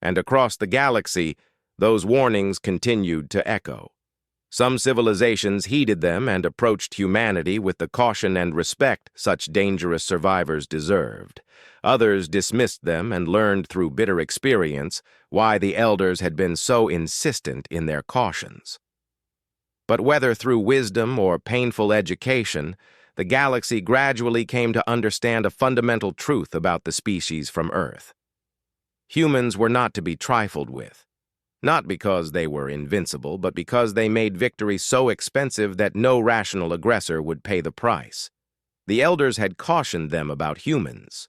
And across the galaxy, those warnings continued to echo. Some civilizations heeded them and approached humanity with the caution and respect such dangerous survivors deserved. Others dismissed them and learned through bitter experience why the elders had been so insistent in their cautions. But whether through wisdom or painful education, the galaxy gradually came to understand a fundamental truth about the species from Earth. Humans were not to be trifled with. Not because they were invincible, but because they made victory so expensive that no rational aggressor would pay the price. The elders had cautioned them about humans.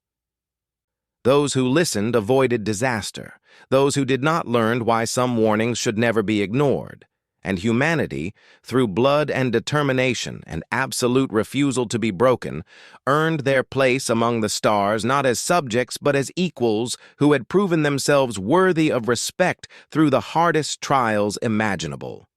Those who listened avoided disaster. Those who did not learn why some warnings should never be ignored. And humanity, through blood and determination and absolute refusal to be broken, earned their place among the stars not as subjects but as equals who had proven themselves worthy of respect through the hardest trials imaginable.